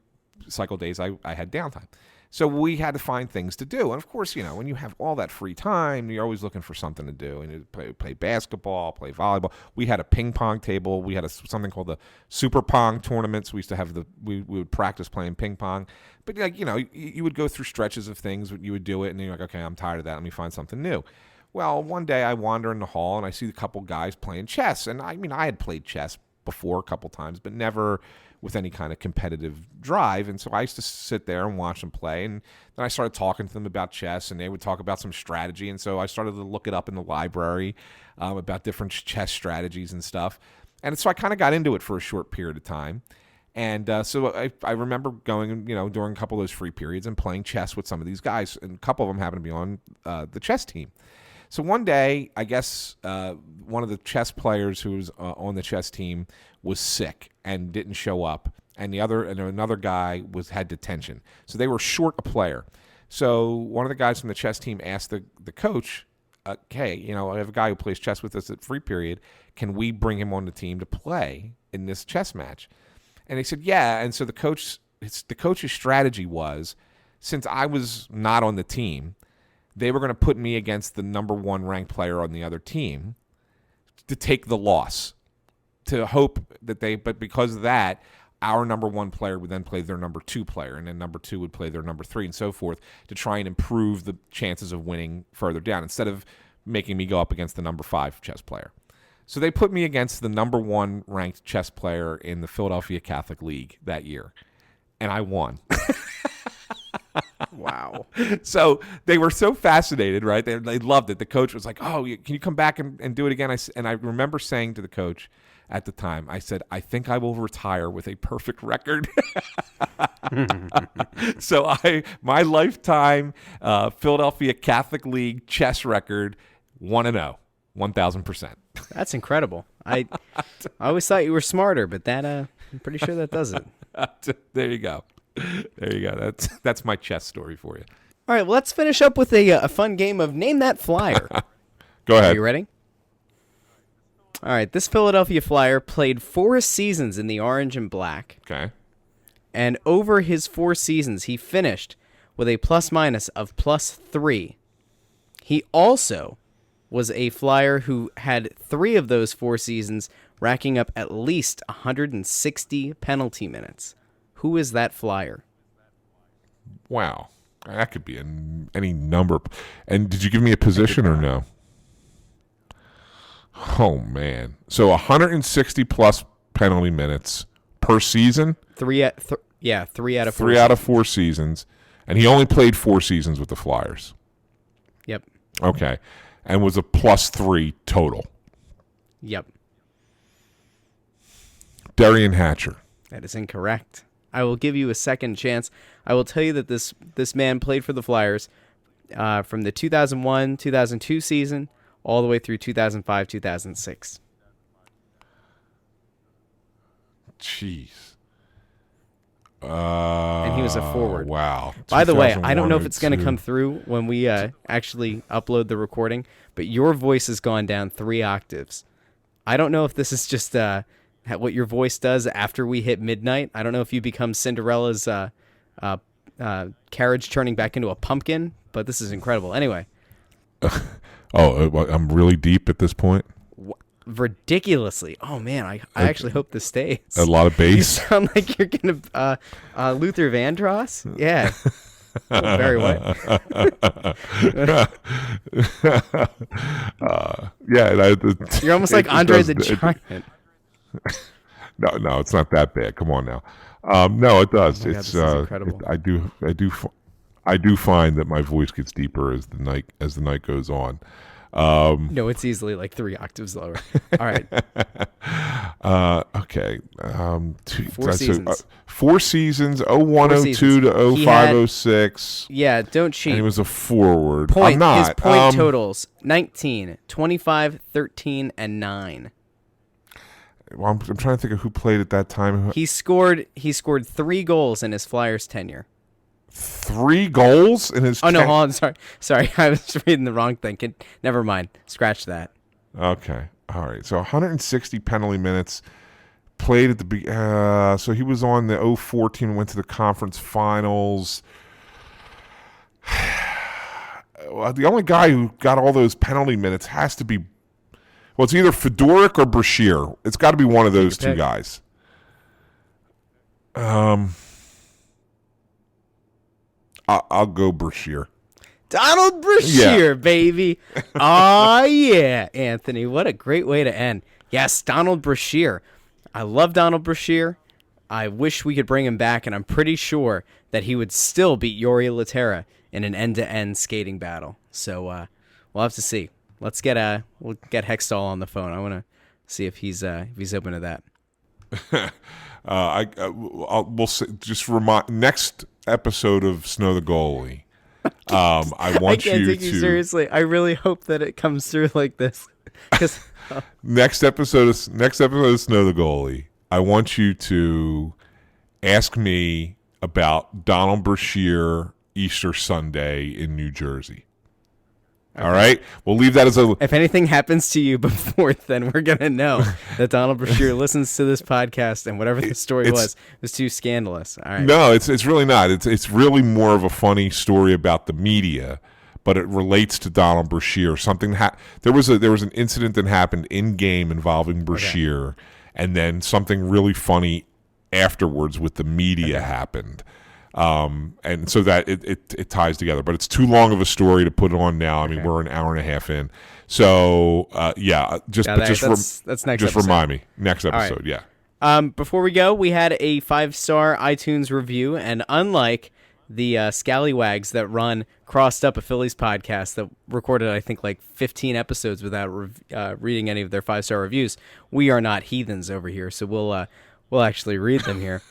cycle days, I had downtime. So we had to find things to do. And, of course, when you have all that free time, you're always looking for something to do. And you play basketball, play volleyball. We had a ping pong table. We had something called the Super Pong tournaments. We used to have we would practice playing ping pong. But, you would go through stretches of things. You would do it, and you're like, okay, I'm tired of that. Let me find something new. Well, one day I wander in the hall, and I see a couple guys playing chess. And, I mean, I had played chess before a couple times, but never with any kind of competitive drive. And so I used to sit there and watch them play. And then I started talking to them about chess, and they would talk about some strategy. And so I started to look it up in the library about different chess strategies and stuff. And so I kind of got into it for a short period of time. And so I remember going, during a couple of those free periods and playing chess with some of these guys. And a couple of them happened to be on the chess team. So one day, I guess one of the chess players who was on the chess team was sick and didn't show up, and another guy had detention. So they were short a player. So one of the guys from the chess team asked the coach, "Hey, I have a guy who plays chess with us at free period. Can we bring him on the team to play in this chess match?" And they said, "Yeah." And so the coach's strategy was, since I was not on the team, they were going to put me against the number 1 ranked player on the other team to take the loss, to hope that but because of that, our number 1 player would then play their number 2 player, and then number 2 would play their number 3, and so forth, to try and improve the chances of winning further down, instead of making me go up against the number 5 chess player. So they put me against the number 1 ranked chess player in the Philadelphia Catholic League that year, and I won. Wow. So they were so fascinated, right? They loved it. The coach was like, "Oh, can you come back and do it again?" And I remember saying to the coach at the time, I said, "I think I will retire with a perfect record." So my lifetime Philadelphia Catholic League chess record, 1-0, 1,000%. That's incredible. I always thought you were smarter, but that I'm pretty sure that does it. There you go. There you go. That's my chess story for you. All right, well, let's finish up with a fun game of Name That Flyer. Go ahead. Are you ready? All right, this Philadelphia Flyer played 4 seasons in the orange and black. Okay. And over his 4 seasons, he finished with a plus-minus of +3. He also was a Flyer who had 3 of those 4 seasons racking up at least 160 penalty minutes. Who is that Flyer? Wow. That could be any number. And did you give me a position or no? Oh, man. So 160 plus penalty minutes per season? 3 out of 4. 3 out of 4 seasons. And he only played 4 seasons with the Flyers. Yep. Okay. And was a +3 total. Yep. Darian Hatcher. That is incorrect. I will give you a second chance. I will tell you that this man played for the Flyers from the 2001-2002 season all the way through 2005-2006. Jeez. And he was a forward. Wow. By the way, I don't know if it's going to 2001-02. come through when we actually upload the recording, but your voice has gone down 3 octaves. I don't know if this is just what your voice does after we hit midnight. I don't know if you become Cinderella's carriage turning back into a pumpkin, but this is incredible. Anyway. I'm really deep at this point. Ridiculously. Oh, man, I actually hope this stays. A lot of You bass. sound like you're going to Luther Vandross? Yeah. Oh, very well. Yeah. You're almost like Andre the Giant. No, it's not that bad. Come on now. No, it does. Oh my God, It's this is incredible. I do find that my voice gets deeper as the night goes on. No, it's easily like 3 octaves lower. All right. Okay. 4 seasons. 4 seasons, 01, 4 02 seasons. to He 05, had- 06. Yeah, don't cheat. And he was a forward. Point, I'm not. His point totals, 19, 25, 13, and 9. Well, I'm trying to think of who played at that time. He scored 3 goals in his Flyers tenure. 3 goals in his. Oh, no, hold on. Sorry. I was reading the wrong thing. Never mind. Scratch that. Okay. All right. So 160 penalty minutes. Played at the so he was on the 04 team, went to the conference finals. Well, the only guy who got all those penalty minutes has to be, well, it's either Fedoruk or Brashear. It's got to be one of those two pick. guys. I'll go Brashear. Donald Brashear, baby. Oh, yeah, Anthony. What a great way to end. Yes, Donald Brashear. I love Donald Brashear. I wish we could bring him back, and I'm pretty sure that he would still beat Yori Laterra in an end-to-end skating battle. So we'll have to see. We'll get Hextall on the phone. I want to see if he's open to that. We'll just remind next episode of Snow the Goalie. I want I can't you take to you seriously. I really hope that it comes through like this. Because next episode of Snow the Goalie. I want you to ask me about Donald Brashear Easter Sunday in New Jersey. Okay. All right, we'll leave that as a. If anything happens to you before then, we're gonna know that Donald Brashear listens to this podcast, and whatever the story was too scandalous. All right. No, it's really not. It's really more of a funny story about the media, but it relates to Donald Brashear. Something there was an incident that happened in game involving Brashear, and then something really funny afterwards with the media happened. And so that it ties together, but it's too long of a story to put on now. I mean, we're an hour and a half in, so that's next episode. Remind me next episode. Right. Yeah. Before we go, we had a 5-star iTunes review, and unlike the scallywags that run Crossed Up, a Phillies podcast that recorded, I think, like 15 episodes without reading any of their 5-star reviews, we are not heathens over here, so we'll actually read them here.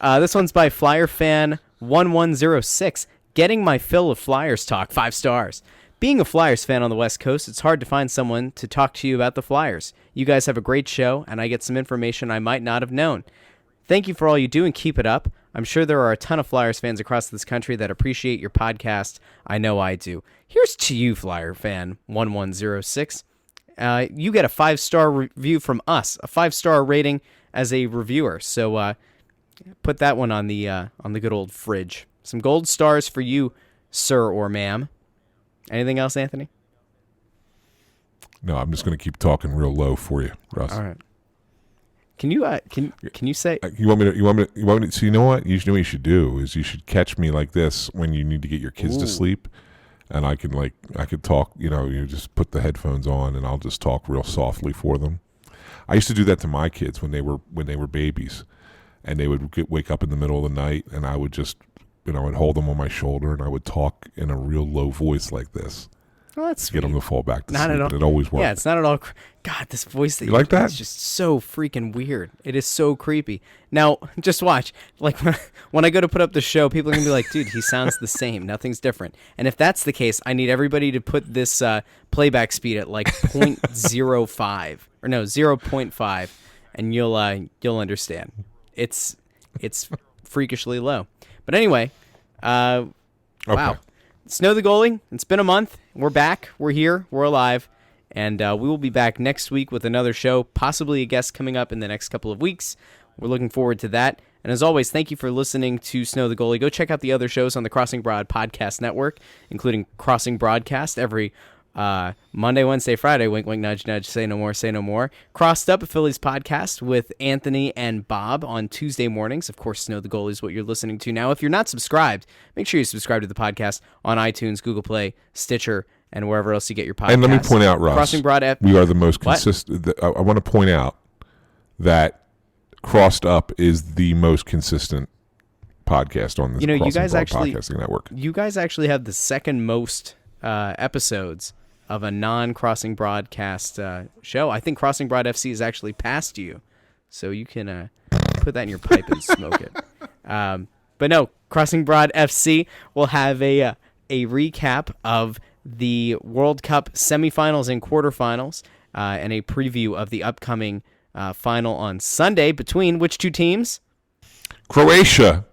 This one's by Flyer Fan 1106. Getting my fill of Flyers talk, 5 stars. Being a Flyers fan on the West Coast, it's hard to find someone to talk to you about the Flyers. You guys have a great show, and I get some information I might not have known. Thank you for all you do, and keep it up. I'm sure there are a ton of Flyers fans across this country that appreciate your podcast. I know I do. Here's to you, Flyer Fan 1106. you get a 5-star review from us, a 5-star rating as a reviewer. So put that one on the good old fridge. Some gold stars for you, sir or ma'am. Anything else, Anthony? No, I'm just going to keep talking real low for you, Russ. All right. Can you can you say you want me to so you know what you should do is you should catch me like this when you need to get your kids to sleep, and I could talk, you just put the headphones on and I'll just talk real softly for them. I used to do that to my kids when they were babies, and they would wake up in the middle of the night, and I would just I'd hold them on my shoulder and I would talk in a real low voice like this. Well, that's get them to fall back to not sleep. At all. And it always works. Yeah, it's not at all. God, this voice that you like that? Is just so freaking weird. It is so creepy. Now, just watch. Like when I go to put up the show, people are gonna be like, "Dude, he sounds the same. Nothing's different." And if that's the case, I need everybody to put this playback speed at like 0.05 or no 0.5, and you'll understand. It's freakishly low. But anyway, wow. Snow the Goalie, it's been a month. We're back. We're here. We're alive. And we will be back next week with another show, possibly a guest coming up in the next couple of weeks. We're looking forward to that. And as always, thank you for listening to Snow the Goalie. Go check out the other shows on the Crossing Broad Podcast Network, including Crossing Broadcast every Monday, Wednesday, Friday. Wink, wink, nudge, nudge. Say no more, say no more. Crossed Up, a Phillies podcast with Anthony and Bob on Tuesday mornings. Of course, Snow the Goalie is what you're listening to now. If you're not subscribed, make sure you subscribe to the podcast on iTunes, Google Play, Stitcher, and wherever else you get your podcasts. And let me point out, Russ, Crossing Broad we are the most consistent. I want to point out that Crossed Up is the most consistent podcast on this Podcasting Network. You guys actually have the second most episodes of a non-Crossing Broadcast show. I think Crossing Broad FC is actually past you, so you can put that in your pipe and smoke it. But no, Crossing Broad FC will have a recap of the World Cup semifinals and quarterfinals, and a preview of the upcoming final on Sunday between which two teams? Croatia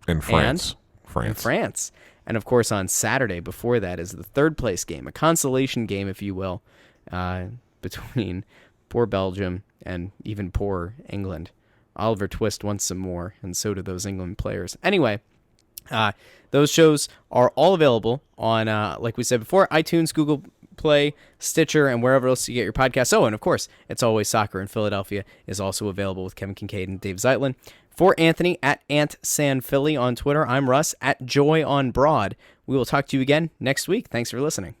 and France. France. And, of course, on Saturday before that is the third-place game, a consolation game, if you will, between poor Belgium and even poor England. Oliver Twist wants some more, and so do those England players. Anyway, those shows are all available on, like we said before, iTunes, Google Play, Stitcher, and wherever else you get your podcasts. Oh, and, of course, It's Always Soccer in Philadelphia is also available with Kevin Kincaid and Dave Zeitlin. For Anthony, at AntSanPhilly on Twitter, I'm Russ, at Joy on Broad. We will talk to you again next week. Thanks for listening.